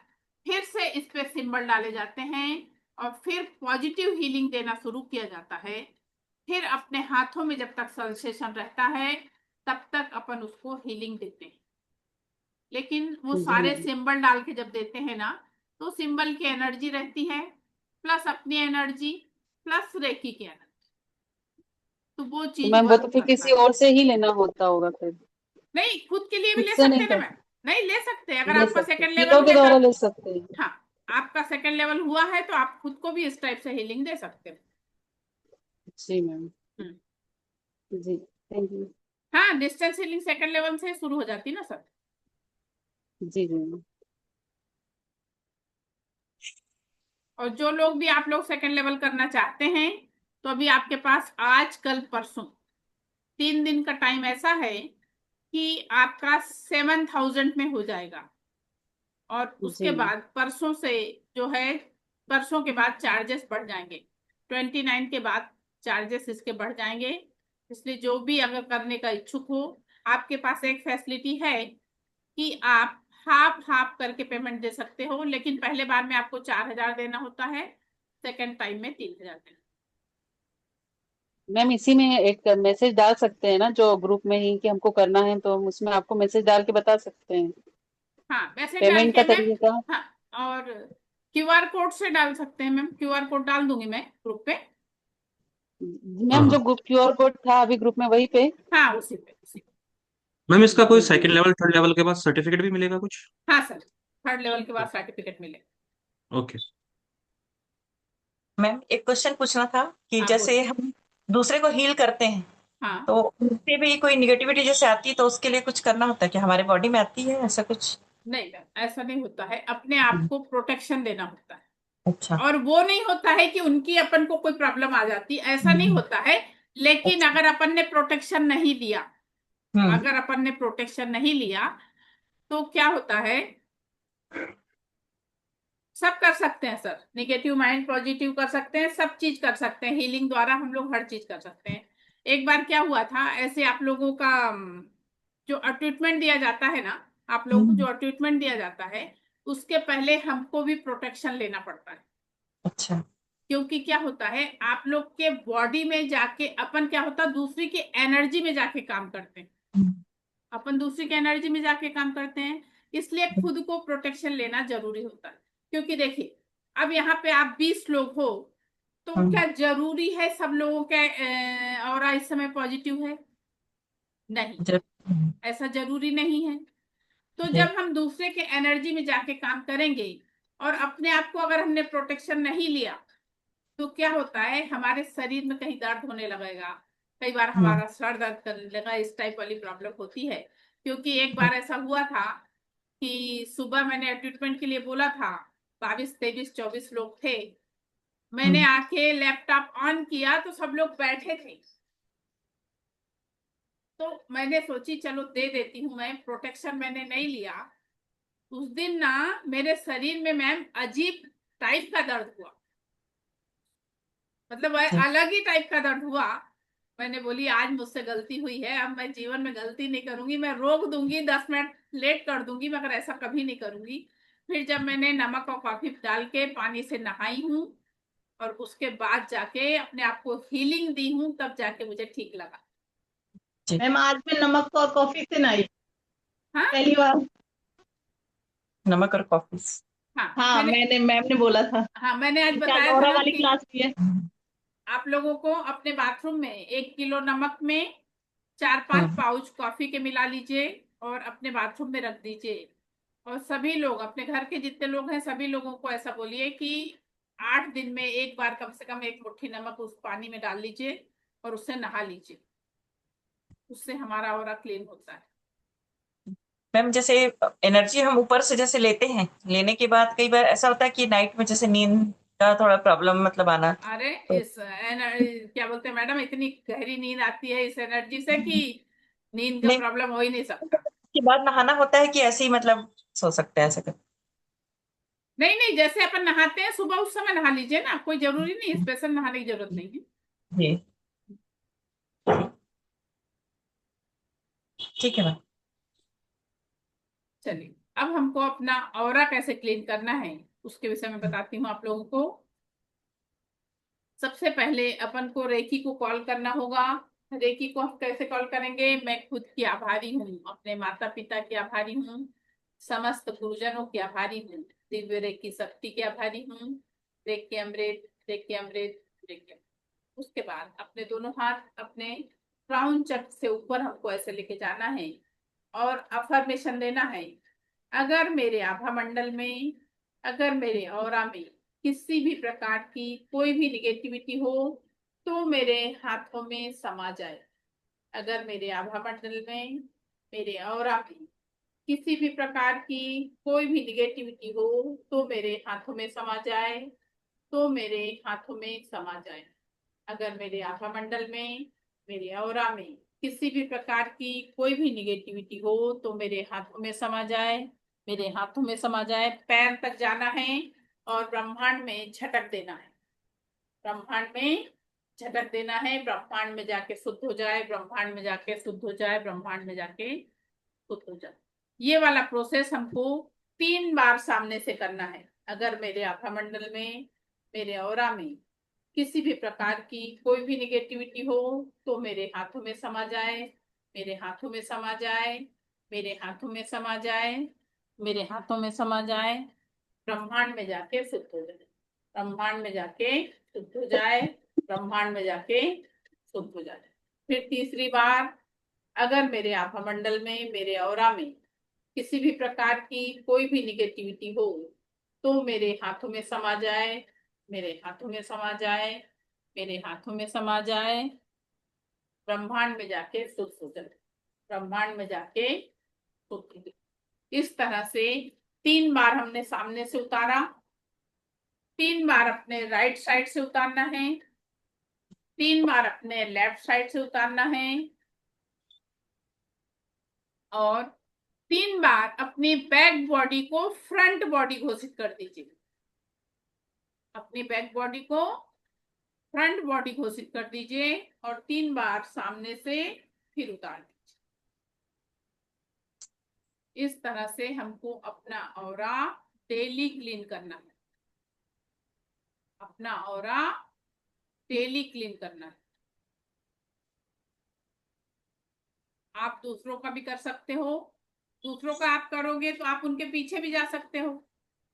फिर से इस पे सिंबल डाले जाते हैं और फिर पॉजिटिव हीलिंग देना शुरू किया जाता है। फिर अपने हाथों में जब तक सेंसेशन रहता है तब तक अपन उसको हीलिंग देते हैं। लेकिन वो जी सारे मैम। सिंबल डाल के जब देते हैं ना, तो सिंबल की एनर्जी रहती है प्लस अपनी एनर्जी प्लस रेकी की एनर्जी, तो वो तो चीज मैम वो वर्क तो फिर करता किसी है। और से ही लेना होता होगा फिर? नहीं, खुद के लिए भी खुद ले से सकते नहीं हैं ना कर मैम। नहीं, ले सकते हैं अगर ले आपका सकते, सेकंड तीनों लेवल के है तो द्वारा आप, ले सकते हैं? हाँ, आपका सेकंड लेवल हुआ है तो आप खुद को भी इस टाइप से हीलिंग दे सकते हो। जी मैम। हम्म। जी, थैंक यू। हाँ, डिस्टेंस हीलिंग सेकंड लेवल से शुरू हो जाती है ना सर। जी जी मैम। और जो लोग भी आप लोग सेकंड लेवल करना चाहते हैं, तो अभी आपके पास आज कल परसों 3 दिन का टाइम ऐसा है कि आपका 7,000 में हो जाएगा। और उसके जी बाद परसों से जो है, परसों के बाद चार्जेस बढ़ जाएंगे। 29 के बाद चार्जेस इसके बढ़ जाएंगे। इसलिए जो भी अगर करने का इच्छुक हो, आपके पास एक फैसिलिटी है कि आप हाफ हाफ करके पेमेंट दे सकते हो, लेकिन पहले बार में आपको 4,000 देना होता है, सेकेंड टाइम में 3,000 देना। मैम इसी में एक मैसेज डाल सकते हैं ना जो ग्रुप में ही कि हमको करना है, तो हम उसमें आपको मैसेज डाल के बता सकते हैं हाँ, वैसे डाल पेमेंट के का मैम। तरीका? हाँ, और क्यूआर कोड से डाल सकते हैं मैम, क्यूआर कोड डाल दूंगी मैं ग्रुप पे। मैम जो क्यूआर कोड था अभी ग्रुप में वही पे? हाँ, उसी पे, उसी पे। मैम इसका कोई जी सेकंड लेवल थर्ड लेवल के बाद सर्टिफिकेट भी मिलेगा कुछ? हाँ सर, थर्ड लेवल के बाद सर्टिफिकेट मिले। ओके। मैम एक क्वेश्चन पूछना था कि हाँ, जैसे बोलिए। हम दूसरे को हील करते हैं हाँ, तो उससे भी कोई निगेटिविटी जैसे आती है तो उसके लिए कुछ करना होता है कि हमारे बॉडी में आती है ऐसा कुछ? नहीं मैम, ऐसा नहीं होता है। अपने आप को प्रोटेक्शन देना होता है। अच्छा। और वो नहीं होता है कि उनकी अपन को कोई प्रॉब्लम आ जाती, ऐसा नहीं होता है। लेकिन अच्छा। अगर अपन ने प्रोटेक्शन नहीं दिया, हम्म। अगर अपन ने प्रोटेक्शन नहीं लिया, तो क्या होता है, सब कर सकते हैं सर। निगेटिव माइंड पॉजिटिव कर सकते हैं, सब चीज कर सकते हैं। हीलिंग द्वारा हम लोग हर चीज कर सकते हैं। एक बार क्या हुआ था, ऐसे आप लोगों का जो ट्रीटमेंट दिया जाता है ना, आप लोगों को जो ट्रीटमेंट दिया जाता है, उसके पहले हमको भी प्रोटेक्शन लेना पड़ता है। अच्छा। क्योंकि क्या होता है, आप लोग के बॉडी में जाके अपन क्या होता है, दूसरी की एनर्जी में जाके काम करते हैं। अपन दूसरी की एनर्जी में जाके काम करते हैं, इसलिए खुद को प्रोटेक्शन लेना जरूरी होता है। क्योंकि देखिए, अब यहाँ पे आप 20 लोग हो, तो क्या जरूरी है सब लोगों के और इस समय पॉजिटिव है? नहीं, ऐसा जरूरी नहीं है। तो जब हम दूसरे के एनर्जी में जाके काम करेंगे और अपने आप को अगर हमने प्रोटेक्शन नहीं लिया, तो क्या होता है, हमारे शरीर में कहीं दर्द होने लगेगा, कई बार हमारा सर दर्द करने लगा, इस टाइप वाली प्रॉब्लम होती है। क्योंकि एक बार ऐसा हुआ था कि सुबह मैंने ट्रीटमेंट के लिए बोला था, 22, 23, 24 लोग थे। मैंने आके लैपटॉप ऑन किया तो सब लोग बैठे थे। तो मैंने सोची चलो दे देती हूँ, मैं प्रोटेक्शन मैंने नहीं लिया। उस दिन ना मेरे शरीर में मैम अजीब टाइप का दर्द हुआ, मतलब अलग ही टाइप का दर्द हुआ। मैंने बोली आज मुझसे गलती हुई है, अब मैं जीवन में गलती नहीं करूंगी, मैं रोक दूंगी, 10 मिनट लेट कर दूंगी मगर ऐसा कभी नहीं करूंगी। फिर जब मैंने नमक और कॉफी डाल के पानी से नहाई हूँ और उसके बाद जाके अपने आप को हीलिंग दी हूँ, तब जाके मुझे ठीक लगा। मैम आज मैं नमक और कॉफी से नहाई हाँ पहली बार। नमक और कॉफी। हाँ मैम ने बोला था, मैंने आज शायद बताया था और ना वाली कि क्लास भी है। आप लोगों को अपने बाथरूम में 1 किलो नमक में 4-5 पाउच कॉफी के मिला लीजिए और अपने बाथरूम में रख दीजिए। और सभी लोग, अपने घर के जितने लोग हैं सभी लोगों को ऐसा बोलिए कि 8 दिन में एक बार कम से कम 1 मुट्ठी नमक उस पानी में डाल लीजिए और उससे नहा लीजिए, उससे हमारा ऑरा क्लीन होता है। मैम जैसे एनर्जी हम ऊपर से जैसे लेते हैं, लेने के बाद कई बार ऐसा होता है कि नाइट में जैसे नींद का थोड़ा प्रॉब्लम मतलब आना। अरे इस क्या बोलते हैं मैडम, इतनी गहरी नींद आती है इस एनर्जी से कि नींद का नहीं, प्रॉब्लम हो ही नहीं सकता। के बाद नहाना होता है कि ऐसे ही मतलब सो सकते हैं ऐसे कर? नहीं नहीं, जैसे अपन नहाते हैं सुबह उस समय नहा लीजिए ना, कोई जरूरी नहीं, स्पेशल नहाने की जरूरत नहीं है। जी ठीक है मैम। चलिए अब हमको अपना ऑरा कैसे क्लीन करना है उसके विषय में बताती हूँ आप लोगों को। सबसे पहले अपन को रेकी को कॉल करना होगा। रेकी को हम कैसे कॉल करेंगे, मैं खुद की आभारी हूँ, अपने माता पिता की आभारी हूँ, समस्त गुरुजनों की आभारी हूँ, दिव्य रेकी शक्ति की आभारी हूँ। रेकी अमृत, रेकी अमृत, रेकी अमृत। उसके बाद अपने दोनों हाथ अपने क्राउन चक्र से ऊपर हमको ऐसे लेके जाना है और अफर्मेशन देना है। अगर मेरे आभा मंडल में, अगर मेरे ऑरा में किसी भी प्रकार की कोई भी निगेटिविटी हो तो मेरे हाथों में समा जाए। अगर मेरे आभा मंडल में, मेरे ऑरा में किसी भी प्रकार की कोई भी निगेटिविटी हो तो मेरे हाथों में समा जाए, तो मेरे हाथों में समा जाए। अगर मेरे आभा मंडल में, मेरे ऑरा में किसी भी प्रकार की कोई भी निगेटिविटी हो तो मेरे हाथों में समा जाए, मेरे हाथों में समा जाए। पैर तक जाना है और ब्रह्मांड में झटक देना है, ब्रह्मांड में झटक देना है, ब्रह्मांड में जाके शुद्ध हो जाए, ब्रह्मांड में जाके शुद्ध हो जाए, ब्रह्मांड में जाके शुद्ध हो जाए। ये वाला प्रोसेस हमको 3 बार सामने से करना है। अगर मेरे आभा मंडल में, मेरे ऑरा में किसी भी प्रकार की कोई भी निगेटिविटी हो तो मेरे हाथों में समा जाए, मेरे हाथों में समा जाए, मेरे हाथों में समा जाए, मेरे हाथों में समा जाए, ब्रह्मांड में जाके शुद्ध हो जाए, ब्रह्मांड में जाके शुद्ध हो जाए, ब्रह्मांड में जाके शुद्ध हो जाए। फिर तीसरी बार, अगर मेरे आभा मंडल में, मेरे ऑरा में किसी भी प्रकार की कोई भी निगेटिविटी हो तो मेरे हाथों में समा जाए, मेरे हाथों में समा जाए, मेरे हाथों में समा जाए, ब्रह्मांड में जाके शुद्ध हो जाए, ब्रह्मांड में जाके शुद्ध हो जाए। इस तरह से 3 बार हमने सामने से उतारा, 3 बार अपने राइट साइड से उतारना है, 3 बार अपने लेफ्ट साइड से उतारना है और 3 बार अपनी बैक बॉडी को फ्रंट बॉडी घोषित कर दीजिए। अपनी बैक बॉडी को फ्रंट बॉडी घोषित कर दीजिए और 3 बार सामने से फिर उतार दीजिए। इस तरह से हमको अपना ऑरा डेली क्लीन करना है, अपना ऑरा डेली क्लीन करना है। आप दूसरों का भी कर सकते हो, दूसरों का आप करोगे तो आप उनके पीछे भी जा सकते हो,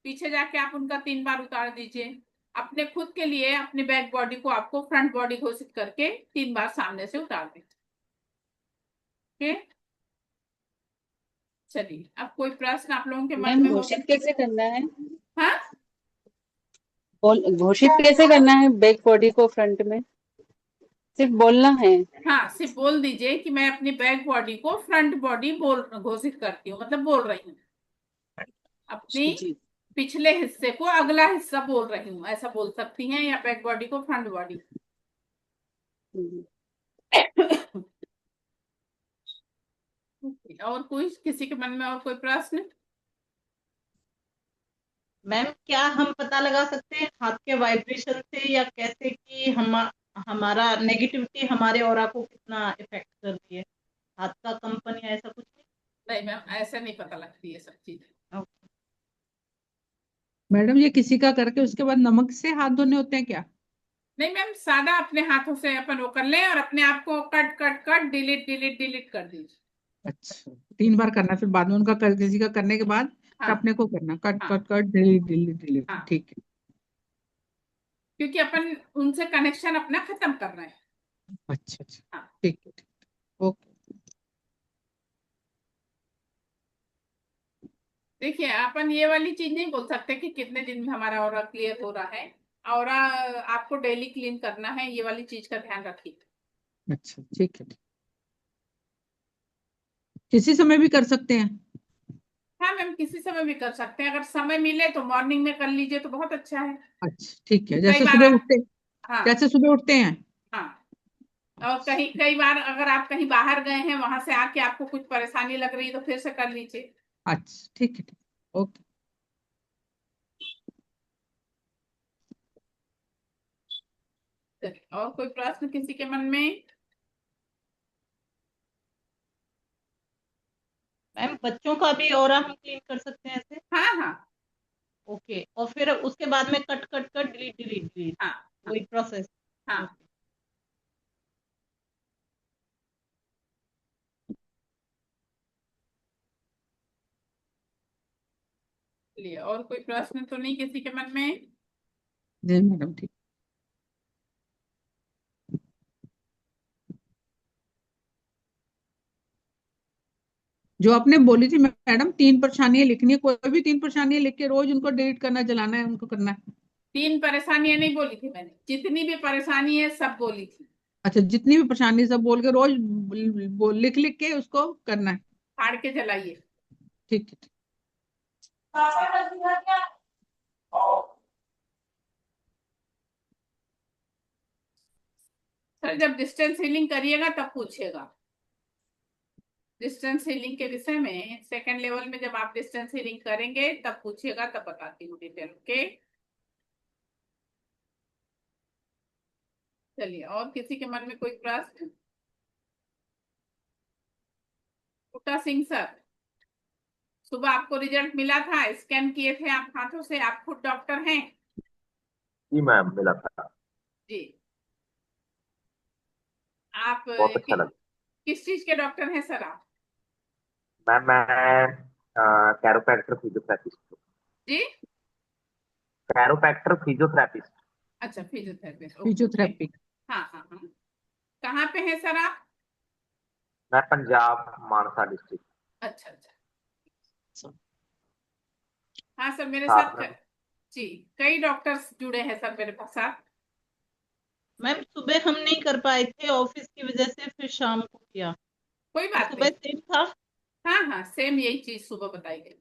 पीछे जाके आप उनका 3 बार उतार दीजिए। अपने खुद के लिए अपनी बैक बॉडी को आपको फ्रंट बॉडी घोषित करके 3 बार सामने से उतार दीजिए। चलिए अब कोई प्रश्न आप लोगों के मन मैम में हो? घोषित कैसे करना है? हाँ घोषित कैसे करना है बैक बॉडी को फ्रंट में? सिर्फ बोलना है? हाँ, सिर्फ बोल दीजिए कि मैं अपनी बैक बॉडी को फ्रंट बॉडी बोल घोषित करती हूँ, मतलब बोल रही हूँ, अपनी जी पिछले हिस्से को अगला हिस्सा बोल रही हूँ, ऐसा बोल सकती हैं, या बैक बॉडी को फ्रंट बॉडी। और कोई किसी के मन में और कोई प्रश्न? मैम क्या हम पता लगा सकते हैं हाथ के वाइब्रेशन से या कैसे कि हमारा नेगेटिविटी हमारे ऑरा को कितना इफेक्ट कर रही है? हाथ का कंपन या ऐसा कुछ नहीं? नहीं मैम, ऐसे नहीं पता लगती ये सब चीजें। ओके। मैडम ये किसी का करके उसके बाद नमक से हाथ धोने होते हैं क्या? नहीं मैम, सादा अपने हाथों से अपन वो कर लें और अपने आप को cut cut cut delete delete delete कर दीजिए। अच्छा 3 बार करना, फिर बाद में उनका किसी का करने के बाद हाँ अपने को करना, कट हाँ cut cut delete delete delete. हाँ, ठीक है। क्योंकि अपन उनसे कनेक्शन अपना खत्म कर रहे हैं। अच्छा अच्छा हाँ, ठीक है ठीक है, ओके। देखिए अपन ये वाली चीज नहीं बोल सकते कि कितने दिन में हमारा ऑरा क्लियर हो रहा है। ऑरा आपको डेली क्लीन करना है, ये वाली चीज का ध्यान रखिए। अच्छा ठीक है, किसी समय भी कर सकते हैं? हाँ मैम, किसी समय भी कर सकते हैं, अगर समय मिले तो मॉर्निंग में कर लीजिए तो बहुत अच्छा है। अच्छा ठीक है, कई जैसे बार सुबह उठते, हाँ जैसे सुबह उठते हैं। हाँ, और कई बार अगर आप कहीं बाहर गए हैं, वहां से आके आपको कुछ परेशानी लग रही है तो फिर से कर लीजिए। अच्छा ठीक है, ठीक ओके। चलिए, और कोई प्रश्न किसी के मन में? मैम बच्चों का भी ऑरा हम क्लीन कर सकते हैं ऐसे? हाँ हाँ ओके, और फिर उसके बाद में cut cut cut delete delete delete, हाँ हाँ वही प्रोसेस? हाँ। चलिए, और कोई प्रश्न तो नहीं किसी के मन में? जी मैडम ठीक। जो आपने बोली थी मैडम 3 परेशानियां लिखनी है, कोई भी 3 परेशानियां लिख के रोज उनको डिलीट करना, जलाना है, उनको करना है। 3 परेशानियां नहीं बोली थी मैंने, जितनी भी परेशानी है सब बोली थी। अच्छा जितनी भी परेशानी सब बोल के रोज लिख लिख के उसको करना है। फाड़ के जलाइए। ठीक है। सर जब डिस्टेंस हीलिंग करिएगा तब पूछिएगा। डिस्टेंस हीलिंग के विषय में सेकंड लेवल में जब आप डिस्टेंस हीलिंग करेंगे तब पूछिएगा, तब बताती हूँ डिटेल। ओके, चलिए, और किसी के मन में कोई प्रश्न? बूटा सिंह सर, सुबह आपको रिजल्ट मिला था, स्कैन किए थे आप हाथों से, आप खुद डॉक्टर हैं? जी मैम मिला था। जी। आप बहुत अच्छा लगा। किस चीज के डॉक्टर हैं सर आप? मैम मैं कैरोप्रैक्टर फिजियोथेरेपिस्ट हूँ। जी, कैरोप्रैक्टर फिजियोथेरेपिस्ट। अच्छा फिजियोथेरेपिस्ट, ओके ओके। फिजियोथेरेपी। हाँ हाँ हाँ, कहाँ पे है सर आप? मैं पंजाब मानसा डिस्ट्रिक्ट। अच्छा अच्छा, हाँ सर मेरे साथ साथ में जी कई डॉक्टर्स जुड़े हैं सर मेरे साथ। मैम सुबह हम नहीं कर पाए थे ऑफिस की वजह से, फिर शाम को किया। कोई तो बात सुबह नहीं, सेम था? हाँ हाँ सेम यही चीज सुबह बताई गई।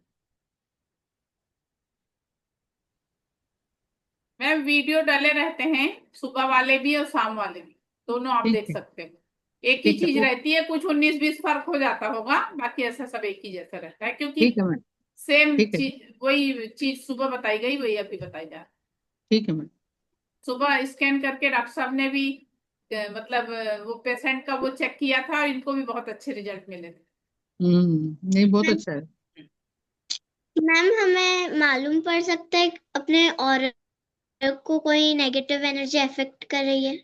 मैम वीडियो डाले रहते हैं, सुबह वाले भी और शाम वाले भी, दोनों आप ठीक देख है सकते हो। एक ही ठीक है, चीज ओ रहती है, कुछ 19-20 फर्क हो जाता होगा, बाकी ऐसा सब एक ही जैसा रहता है, क्योंकि ठीक है मैडम। सेम ठीक है चीज, वही चीज सुबह बताई गई वही अभी बताई जा रही है। ठीक है मैडम। सुबह स्कैन करके डॉक्टर साहब ने भी मतलब वो पेशेंट का वो चेक किया था और इनको भी बहुत अच्छे रिजल्ट मिले थे। नहीं बहुत अच्छा है। मैम हमें मालूम पड़ सकता है अपने और को कोई नेगेटिव एनर्जी अफेक्ट कर रही है?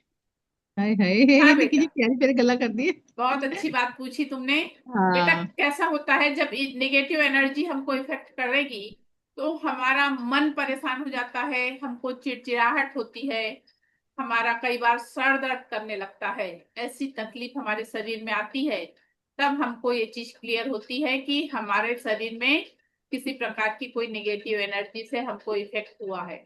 हाय हाय, हाँ ये देखिए जी बेटा, प्यारी प्यारी गला कर दी है। बहुत अच्छी बात पूछी तुमने। बेटा हाँ कैसा होता है, जब नेगेटिव एनर्जी हमको इफेक्ट करेगी तो हमारा मन परेशान हो जाता है, हमको चिड़चिड़ाहट होती है, हमारा कई बार सर दर्द करने लगता है, ऐसी तकलीफ हमारे शरीर में आती है। तब हमको ये चीज क्लियर होती है कि हमारे शरीर में किसी प्रकार की कोई नेगेटिव एनर्जी से हमको इफेक्ट हुआ है।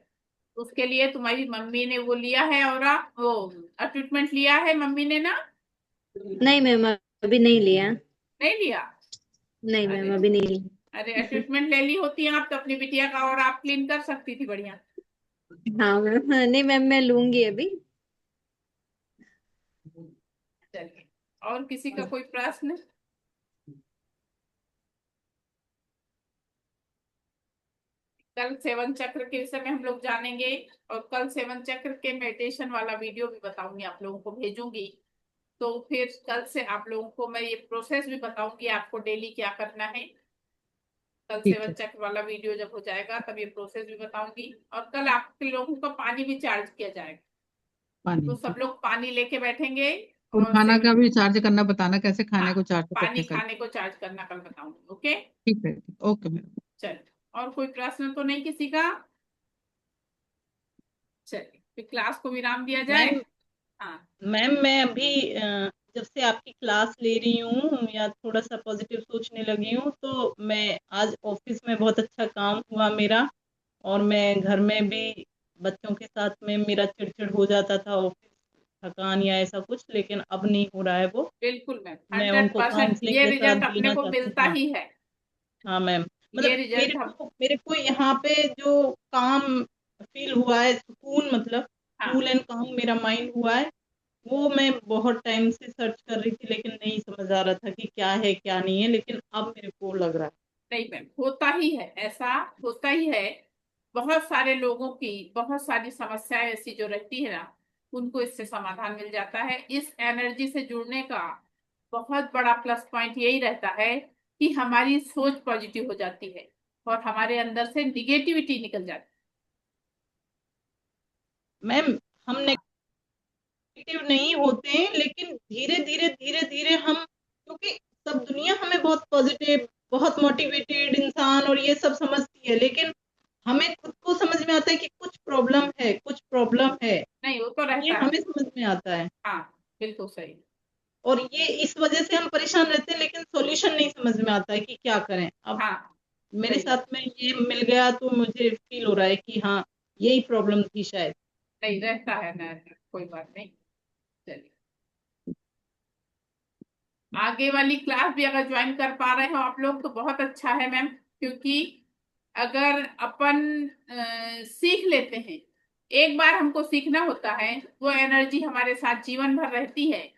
उसके लिए तुम्हारी मम्मी ने वो लिया है, और वो ट्रीटमेंट लिया है मम्मी ने ना? नहीं मैम अभी नहीं लिया। नहीं लिया? नहीं मैम अरे, अभी नहीं लिया। अरे ट्रीटमेंट ले ली होती आप तो अपनी बिटिया का और आप क्लीन कर सकती थी बढ़िया। हाँ मैम, हाँ, नहीं मैम मैं लूंगी अभी। चलिए, और किसी का कोई प्रश्न? कल सेवन चक्र के विषय में हम लोग जानेंगे, और कल सेवन चक्र के मेडिटेशन वाला वीडियो भी बताऊंगी, आप लोगों को भेजूंगी। तो फिर कल से आप लोगों को मैं ये प्रोसेस भी बताऊंगी, आपको डेली क्या करना है। कल ठीक सेवन है। चक्र वाला वीडियो जब हो जाएगा तब ये प्रोसेस भी बताऊंगी। और कल आपके लोगों का पानी भी चार्ज किया जाएगा, तो पानी सब ठीक। लोग पानी लेके बैठेंगे। और और खाना का सेवन, भी चार्ज करना, बताना कैसे हाँ, खाने को चार्ज पानी करते हैं कल। खाने को चार्ज करना कल बताऊंगी। ओके, ठीक है, ओके मैम। चलिए, और कोई प्रश्न तो नहीं किसी का? चलिए, फिर क्लास को विराम दिया जाए। मैम हाँ, मैम मैं अभी जब से आपकी क्लास ले रही हूँ या थोड़ा सा पॉजिटिव सोचने लगी हूँ, तो मैं आज ऑफिस में बहुत अच्छा काम हुआ मेरा। और मैं घर में भी बच्चों के साथ में मेरा चिड़चिड़ हो जाता था, ऑफिस थकान या ऐसा कुछ, लेकिन अब नहीं हो रहा है वो। बिल्कुल मैम, मैं 100% उनको काउंसलिंग ये के साथ रिजल्ट अपने देना को चाहती मिलता हूँ। हाँ ही है। हाँ मैम, ये मतलब रिजल्ट हम, मेरे को यहाँ पे जो काम फील हुआ है, सुकून, मतलब हाँ, कूल एंड काम मेरा माइंड हुआ है, वो मैं बहुत टाइम से सर्च कर रही थी, लेकिन नहीं समझ आ रहा था कि क्या है क्या नहीं है, लेकिन अब मेरे को लग रहा है। नहीं मैम, होता ही है, ऐसा होता ही है। बहुत सारे लोगों की बहुत सारी समस्याएं ऐसी जो रहती है ना, उनको इससे समाधान मिल जाता है। इस एनर्जी से जुड़ने का बहुत बड़ा प्लस पॉइंट यही रहता है कि हमारी सोच पॉजिटिव हो जाती है और हमारे अंदर से निगेटिविटी निकल जाती मैम हम नेगेटिव नहीं होते हैं, लेकिन धीरे धीरे हम, क्योंकि सब दुनिया हमें बहुत पॉजिटिव, बहुत मोटिवेटेड इंसान और ये सब समझती है, लेकिन हमें खुद को समझ में आता है कि कुछ प्रॉब्लम है, कुछ प्रॉब्लम है। है। नहीं, वो तो ये रहता है। हमें समझ में आता है, हाँ, बिल्कुल सही। और ये इस वजह से हम परेशान रहते हैं, लेकिन सॉल्यूशन नहीं समझ में आता है कि क्या करें अब। हाँ, मेरे सही बात। साथ में ये मिल गया तो मुझे फील हो रहा है कि हाँ, यही प्रॉब्लम थी शायद। नहीं, रहता है ना, कोई बात नहीं। चलिए, आगे वाली क्लास भी अगर ज्वाइन कर पा रहे हो आप लोग तो बहुत अच्छा है मैम, क्योंकि अगर अपन सीख लेते हैं, एक बार हमको सीखना होता है, वो एनर्जी हमारे साथ जीवन भर रहती है।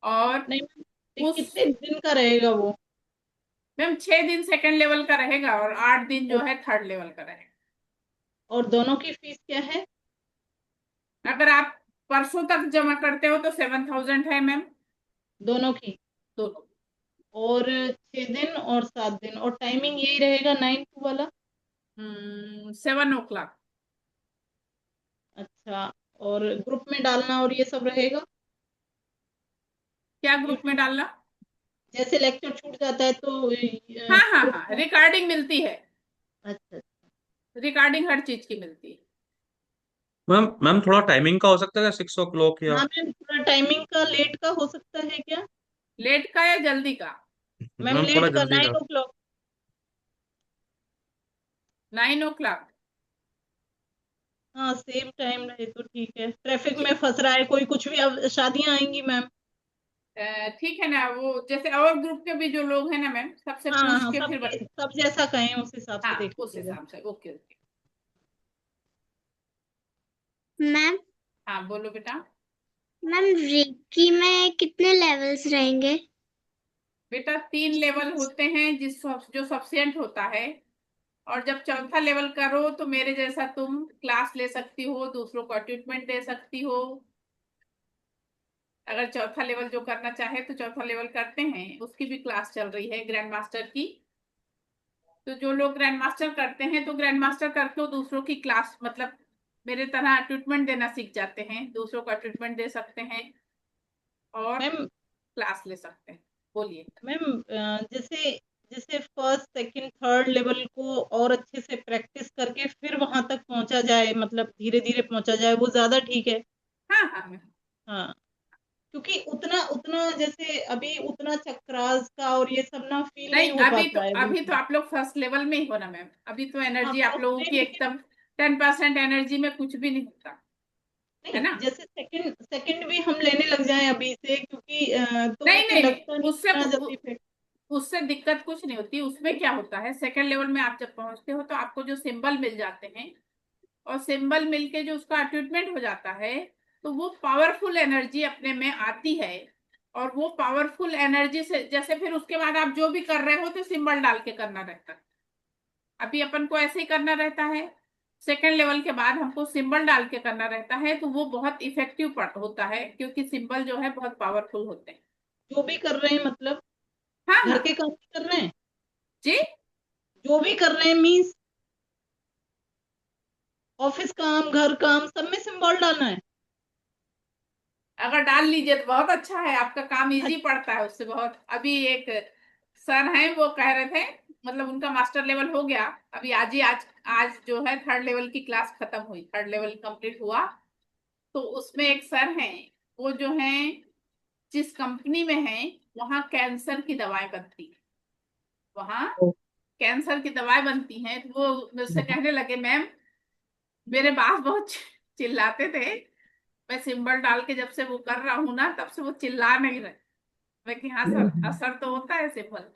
और नहीं मैम, ये उस, कितने दिन का रहेगा वो? मैम 6 दिन सेकंड लेवल का रहेगा और 8 दिन जो और, है थर्ड लेवल का रहेगा। और दोनों की फीस क्या है? अगर आप परसों तक जमा करते हो तो 7,000 है मैम, दोनों की? दोनों। और 6 दिन और 7 दिन, और टाइमिंग यही रहेगा 9 to वाला? 7 o'clock। अच्छा, और ग्रुप में डालना और ये सब रहेगा? क्या ग्रुप में यूट्यूब, डालना? जैसे लेक्चर छूट जाता है तो हाँ हाँ ग्रुप हाँ, में? रिकॉर्डिंग मिलती है, अच्छा। रिकॉर्डिंग हर चीज की मिलती है। मैम मैम थोड़ा टाइमिंग का हो सकता है क्या, 6 o'clock या? हाँ मैम, थोड़ा टाइमिंग का लेट का हो सकता है क्या? लेट का या जल्दी का? मैम मैम थोड़ा लेट का जल्दी का। 9 o'clock। 9 o'clock। हाँ, सेम टाइम रहे तो ठीक है। ट्रैफिक में फंस रहा है कोई, कुछ भी, अब शादियां आएंगी मैम। ठीक है ना, वो जैसे और ग्रुप के भी जो लोग हैं ना मैम, सबसे हाँ पूछ हाँ, के फिर सबके बता। सब जैसा कहें उस हिसाब से हाँ, देख उस लीजिएगा। हिसाब से। Okay okay. मैम हाँ, बोलो बेटा। मैम रेकी में कितने लेवल्स रहेंगे? बेटा 3 लेवल होते हैं, जो सफिशिएंट होता है। और जब चौथा लेवल करो तो मेरे जैसा तुम क्लास ले सकती हो, दूसरों को ट्रीटमेंट दे सकती हो। अगर चौथा लेवल जो करना चाहे तो चौथा लेवल करते हैं, उसकी भी क्लास चल रही है ग्रैंड मास्टर की। तो जो लोग ग्रैंड मास्टर करते हैं तो ग्रैंड मास्टर करके वो दूसरों की क्लास, मतलब मेरे तरह ट्रीटमेंट देना सीख जाते हैं, दूसरों का ट्रीटमेंट दे सकते हैं और मैम क्लास ले सकते हैं। बोलिए। मैम जैसे जैसे फर्स्ट सेकंड थर्ड लेवल को और अच्छे से प्रैक्टिस करके फिर वहां तक पहुंचा जाए, मतलब धीरे धीरे पहुंचा जाए, वो ज्यादा ठीक है। हाँ हाँ मैम। हाँ, क्योंकि उतना उतना जैसे अभी उतना चक्रास का और ये सब ना फील नहीं नहीं, हो अभी तो पाता है अभी तो बिल्कुल। आप लोग फर्स्ट लेवल में ही हो ना मैम, अभी तो हाँ एनर्जी आप फर्स्ट लोगों में, की लेकिन एकदम 10% एनर्जी में कुछ भी नहीं होता है नहीं, ना। जैसे सेकंड सेकंड भी हम लेने लग जाएं अभी से, क्योंकि तो नहीं मुझे नहीं नहीं, लगता नहीं इतना जल्दी फिर। उससे दिक्कत कुछ नहीं होती। उसमें क्या होता है, सेकंड लेवल में आप जब पहुंचते हो तो आपको जो सिंबल मिल जाते हैं, और सिंबल मिलके जो उसका ट्रीटमेंट हो जाता है, तो वो पावरफुल एनर्जी अपने में आती है। और वो पावरफुल एनर्जी से जैसे फिर उसके बाद आप जो भी कर रहे हो तो सिंबल डाल के करना रहता है। अभी अपन को ऐसे ही करना रहता है। सेकंड लेवल के बाद हमको सिंबल डाल के करना रहता है, तो वो बहुत इफेक्टिव होता है, क्योंकि सिंबल जो है बहुत पावरफुल होते हैं। जो भी कर रहे हैं मतलब हाँ घर हाँ के काम भी कर रहे हैं, जी। जो भी कर रहे हैं मीन्स ऑफिस काम घर काम सब में सिंबल डालना है। अगर डाल लीजिए तो बहुत अच्छा है, आपका काम इजी पड़ता है उससे बहुत। अभी एक सर हैं, वो कह रहे थे, मतलब उनका मास्टर लेवल हो गया अभी, आज जो है थर्ड लेवल की क्लास खत्म हुई, थर्ड लेवल कंप्लीट हुआ। तो उसमें एक सर हैं, वो जो हैं जिस कंपनी में हैं वहाँ कैंसर की दवाएं बनती है, वहाँ कैंसर की दवाएं बनती हैं। तो वो मुझसे कहने लगे, मैम मेरे बाप बहुत चिल्लाते थे, मैं सिंबल डाल के जब से वो कर रहा हूँ ना, तब से वो चिल्ला नहीं रहे। मैं कि हाँ सर, असर तो होता है सिंबल।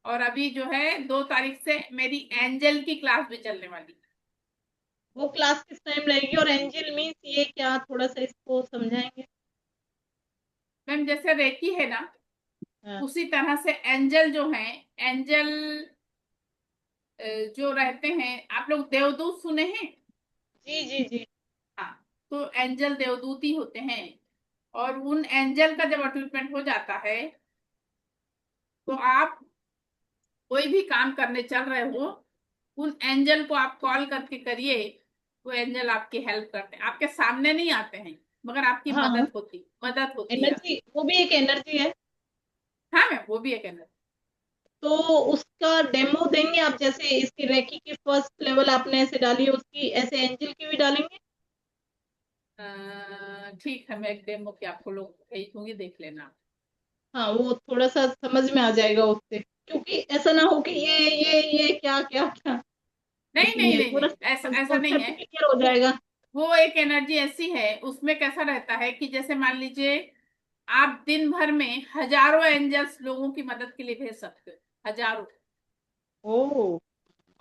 और अभी जो है 2 तारीख से मेरी एंजल की क्लास भी चलने वाली है। वो क्लास किस टाइम रहेगी और एंजल मीन्स ये क्या, थोड़ा सा इसको समझाएंगे। मैम जैसे रेकी है ना, हाँ उसी तरह से एंजल जो है, एंजल जो रहते हैं, आप लोग देवदूत सुने हैं? जी जी जी। हाँ, तो एंजल देवदूत ही होते हैं। और उन एंजल का जब अटैचमेंट हो जाता है, तो आप कोई भी काम करने चल रहे हो, उन एंजल को आप कॉल करके करिए, वो एंजल आपकी हेल्प करते हैं। आपके सामने नहीं आते हैं, मगर आपकी हाँ हाँ मदद होती है। एनर्जी, वो भी एक एनर्जी है। हाँ मैम, वो भी एक एंजल। तो उसका डेमो देंगे आप, जैसे इसकी रेकी की फर्स्ट लेवल आपने ऐसे डाली है, उसकी ऐसे एंजल की भी डालेंगे। ठीक है, मैं एक डेमो की आपको लोग भेज दूंगी, देख लेना। हाँ वो थोड़ा सा समझ में आ जाएगा उससे, क्योंकि ऐसा ना हो कि ये क्या क्या क्या, नहीं नहीं इसलिए नहीं पूरा नहीं, ऐसा ऐसा नहीं कॉन्सेप्ट है। क्लियर हो वो जाएगा। वो एक एनर्जी ऐसी है, उसमें कैसा रहता है कि जैसे मान लीजिए आप दिन भर में हजारों एंजल्स लोगों की मदद के लिए भेज सकते हो, हजारों। ओ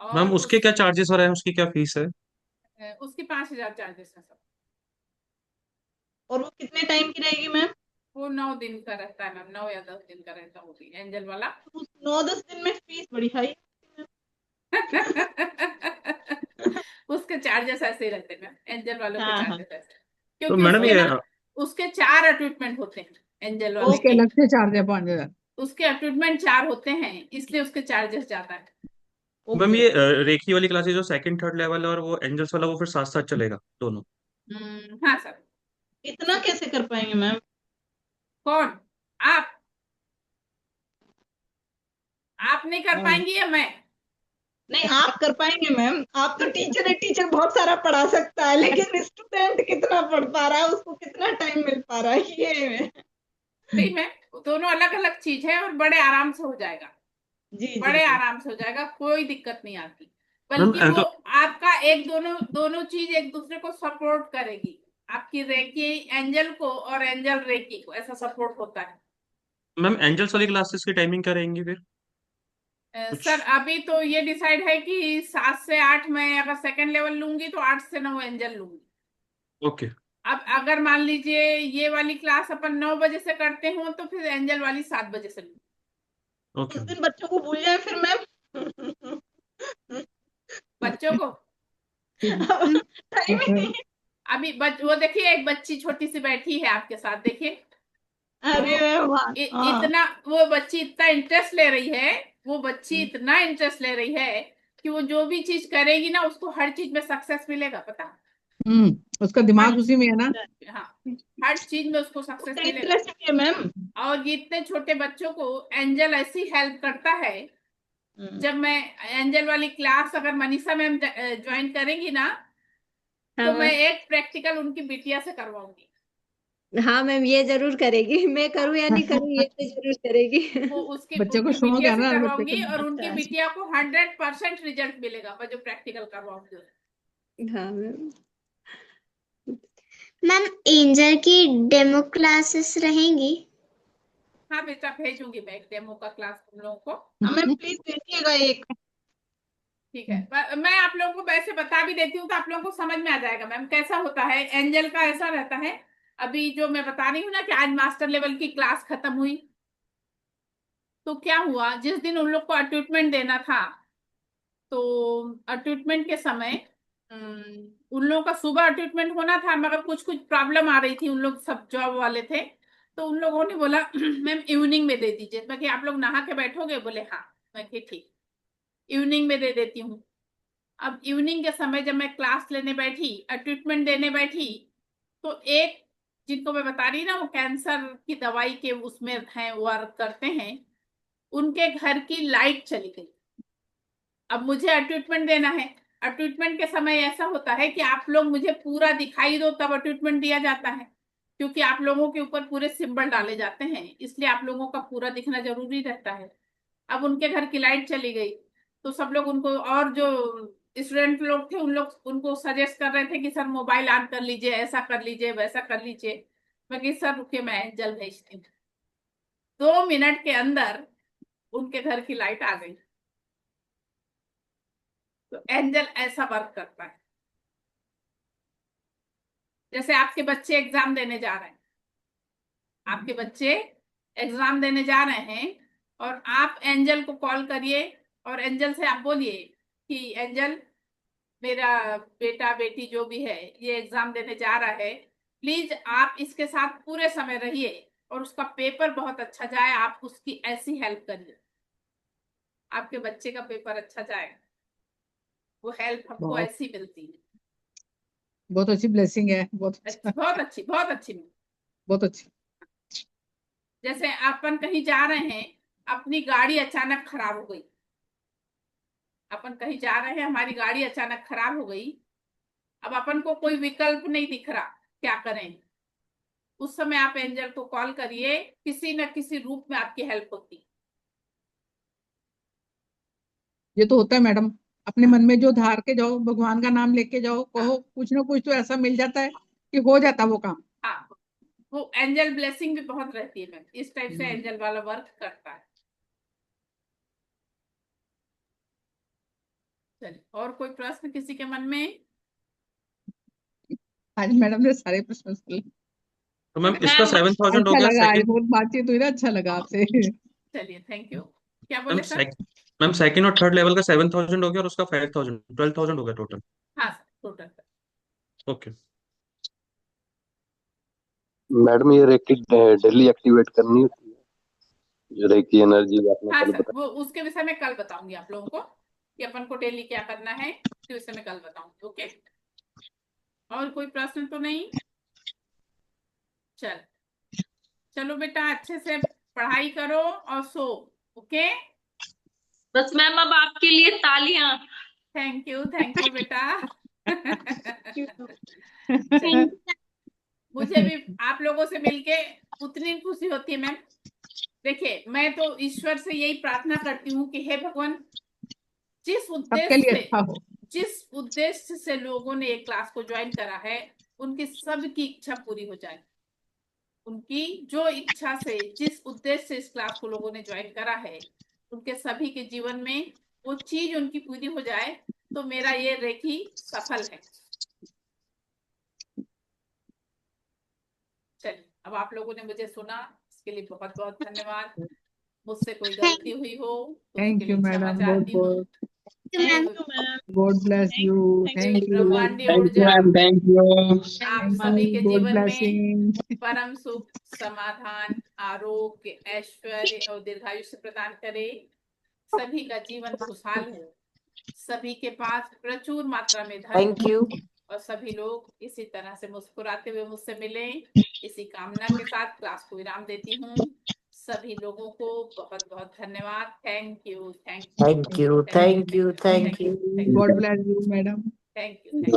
मैम और उसके क्या चार्जेस हो रहे हैं, उसकी क्या फीस है? उसकी 5,000 चार्जेस है सब। और वो कितने टाइम की रहेगी मैम? वो 9 दिन का रहता है मैम, 9 या 10 दिन का रहता होगी एंजल वाला। उस 9-10 दिन में फीस बड़ी हाई। उसके चार्जेस ऐसे ही रहते हैं मैम, एंजल वालों के हाँ हाँ चार्जेस ऐसे, तो क्योंकि मैडम उसके ये ना, उसके 4 ट्रीटमेंट होते हैं एंजल वाले उसके के। अलग से चार्ज है 5,000। उसके ट्रीटमेंट 4 होते हैं, इसलिए उसके चार्जेस ज्यादा है। Ma'am okay. ये रेकी वाली क्लासेस जो सेकंड थर्ड लेवल है और वो एंजल्स वाला, वो फिर साथ साथ चलेगा दोनों? हाँ सर। इतना कैसे कर पाएंगे मैम? कौन? आप आप नहीं कर हाँ। पाएंगी या मैं? नहीं आप कर पाएंगे मैम, आप तो टीचर है, टीचर बहुत सारा पढ़ा सकता है, लेकिन स्टूडेंट कितना पढ़ पा रहा है, उसको कितना टाइम मिल पा रहा है, ये नहीं मैम, दोनों अलग अलग चीज है, और बड़े आराम से हो जाएगा, जी जी बड़े जी। आराम से हो जाएगा, कोई दिक्कत नहीं आती। मैम बल्कि वो तो आपका एक दोनों दोनों चीज एक दूसरे को सपोर्ट करेगी, आपकी रेकी एंजल को और एंजल रेकी को, ऐसा सपोर्ट होता है। मैम एंजल्स वाली क्लासेस की टाइमिंग क्या रहेंगी फिर कुछ? सर अभी तो ये डिसाइड है कि 7 से 8 मैं अगर सेकंड लेवल लूंगी, तो 8 से 9 एंजल लूंगी। ओके। अब अगर मान लीजिए ये वाली क्लास अपन 9 बजे से करते हो, तो फिर एंजल वाली 7 बजे से लूंगी। ओके उस दिन बच्चों को भूल जाए फिर मैम। बच्चों को टाइम ही नहीं। अभी वो देखिए, एक बच्ची छोटी सी बैठी है आपके साथ, देखिए। वो अरे मैम हाँ हाँ। इतना, वो बच्ची इतना इंटरेस्ट ले रही है, वो बच्ची इतना इंटरेस्ट ले रही है कि वो जो भी चीज करेगी ना, उसको हर चीज में सक्सेस मिलेगा, पता। उसका हर, दिमाग उसी में है ना। हाँ, हर चीज में उसको सक्सेस उसका मिलेगा। इंटरेस्ट भी है मैम। और ये इतने छोटे बच्चों को एंजल ऐसी हेल्प करता है। जब मैं एंजल वाली क्लास अगर मनीषा मैम ज्वाइन करेंगी ना, हाँ तो मैं मैम। एक प्रैक्टिकल उनकी बिटिया से करवाऊंगी। हाँ मैम, ये जरूर करेगी। मैं करूँ या नहीं करूँ, ये तो जरूर करेगी। वो उसकी बच्चे को उनकी शौक बिटिया है से ना बच्चे करवाऊंगी, और को। उनकी अच्छा बिटिया को 100% रिजल्ट मिलेगा, मैं जो प्रैक्टिकल करवाऊंगी। हाँ मैम। मैम एंजल की डेमो क्लासेस रहेंगी? हाँ बेटा, भेजूंगी मैं एक डेमो का क्लास तुम लोगों को। हाँ मैम प्लीज भेजिएगा एक। ठीक है, मैं आप लोगों को वैसे बता भी देती हूँ, तो आप लोगों को समझ में आ जाएगा मैम कैसा होता है एंजल का। ऐसा रहता है, अभी जो मैं बता रही हूँ ना कि आज मास्टर लेवल की क्लास खत्म हुई, तो क्या हुआ, जिस दिन उन लोग को ट्रीटमेंट देना था, तो ट्रीटमेंट के समय उन लोगों का सुबह ट्रीटमेंट होना था, मगर कुछ कुछ प्रॉब्लम आ रही थी, उन लोग सब जॉब वाले थे, तो उन लोगों ने बोला मैम इवनिंग में दे दीजिए। मैं कि आप लोग नहा के बैठोगे? बोले हाँ। मैं कि ठीक, इवनिंग में दे देती हूँ। अब इवनिंग के समय जब मैं क्लास लेने बैठी, ट्रीटमेंट देने बैठी, तो एक जिनको मैं बता रही ना, वो कैंसर की दवाई के उसमें हैं, वर्क करते हैं, उनके घर की लाइट चली गई। अब मुझे ट्रीटमेंट देना है। ट्रीटमेंट के समय ऐसा होता है कि आप लोग मुझे पूरा दिखाई दो तब ट्रीटमेंट दिया जाता है, क्योंकि आप लोगों के ऊपर पूरे सिंबल डाले जाते हैं, इसलिए आप लोगों का पूरा दिखना जरूरी रहता है। अब उनके घर की लाइट चली गई, तो सब लोग उनको, और जो स्टूडेंट लोग थे उन लोग उनको सजेस्ट कर रहे थे कि सर मोबाइल ऑन कर लीजिए, ऐसा कर लीजिए, वैसा कर लीजिए। मैं कि सर रुकिए, मैं एंजल भेजती हूँ। 2 मिनट के अंदर उनके घर की लाइट आ गई। तो एंजल ऐसा वर्क करता है। जैसे आपके बच्चे एग्जाम देने जा रहे हैं, आपके बच्चे एग्जाम देने जा रहे हैं, और आप एंजल को कॉल करिए और एंजल से आप बोलिए कि एंजल, मेरा बेटा बेटी जो भी है ये एग्जाम देने जा रहा है, प्लीज आप इसके साथ पूरे समय रहिए और उसका पेपर बहुत अच्छा जाए, आप उसकी ऐसी हेल्प करिए, आपके बच्चे का पेपर अच्छा जाए। वो हेल्प हमको बहुत ऐसी मिलती है। बहुत अच्छी ब्लेसिंग है, बहुत अच्छा, बहुत अच्छी, बहुत अच्छी। बहुत अच्छी। जैसे अपन कहीं जा रहे हैं, अपनी गाड़ी अचानक खराब हो गई, अपन कहीं जा रहे हैं, हमारी गाड़ी अचानक खराब हो गई, अब अपन को कोई विकल्प नहीं दिख रहा, क्या करें? उस समय आप एंजल को कॉल करिए, किसी न किसी रूप में आपकी हेल्प होती। ये तो होता है मैडम, अपने मन में जो धार के जाओ, भगवान का नाम लेके जाओ, कहो, कुछ ना कुछ तो ऐसा मिल जाता है कि हो जाता वो काम। हाँ, वो एंजल ब्लेसिंग भी बहुत रहती है मैम, इस टाइप से एंजल वाला वर्क करता है। चलिए, और कोई प्रश्न किसी के मन में? आज मैडम ने सारे प्रश्न सुन, तो मैम इसका 7,000 हो अच्छा गया लगा, आज सेकंड। बहुत बातचीत हुई ना, अच्छा लगा आपसे। चलिए, थैंक यू। क्या मैम बोले सर? मैम सेकंड और थर्ड लेवल का 7,000 हो गया और उसका 5,000, 12,000 हो गया टोटल। हाँ सर, टोटल। ओके मैडम ये रेकी डेली एक्टिवेट करनी होती है, जो रेकी एनर्जी आपने हाँ कल सर, वो उसके विषय में कल बताऊंगी आप लोगों को कि अपन को डेली क्या करना है, उसके विषय में कल बताऊंगी। ओके, और कोई प्रश्न तो नहीं? चलो बेटा, अच्छे से पढ़ाई करो और सो। ओके, बस मैम अब आपके लिए तालियां। थैंक यू बेटा। मुझे भी आप लोगों से मिलके उतनी खुशी होती है मैम। देखिए, मैं तो ईश्वर से यही प्रार्थना करती हूँ कि हे भगवान, जिस सबके लिए उद्देश्य अच्छा हो। जिस उद्देश्य से लोगों ने एक क्लास को ज्वाइन करा है, उनकी सबकी इच्छा पूरी हो जाए। उनकी जो इच्छा से, जिस उद्देश्य से इस क्लास को लोगों ने ज्वाइन करा है, उनके सभी के जीवन में वो चीज उनकी पूरी हो जाए, तो मेरा ये रेकी सफल है। चलिए, अब आप लोगों ने मुझे सुना, इसके लिए बहुत बहुत धन्यवाद। मुझसे कोई गलती हुई हो तो उसके थैंक यू लिए क्षमा मैडम, बहुत चाहती हूँ। बहुत। Thank you ma'am. God bless you, thank you, ब्रह्मांडीय थैंक यू ऊर्जा मैम, थैंक यू। आप थैंक सभी यू, के गॉड जीवन में ब्लेसिंग। परम सुख, समाधान, आरोग्य, ऐश्वर्य और दीर्घायुष्य प्रदान करे। सभी का जीवन खुशहाल हो, सभी के पास प्रचुर मात्रा में धन थैंक हो, यू। और सभी लोग इसी तरह से मुस्कुराते हुए मुझसे मिलें। इसी कामना के साथ क्लास को विराम देती हूँ। सभी लोगों को बहुत बहुत धन्यवाद। Thank you, thank you, thank you, thank you, thank you. God bless you madam. Thank you.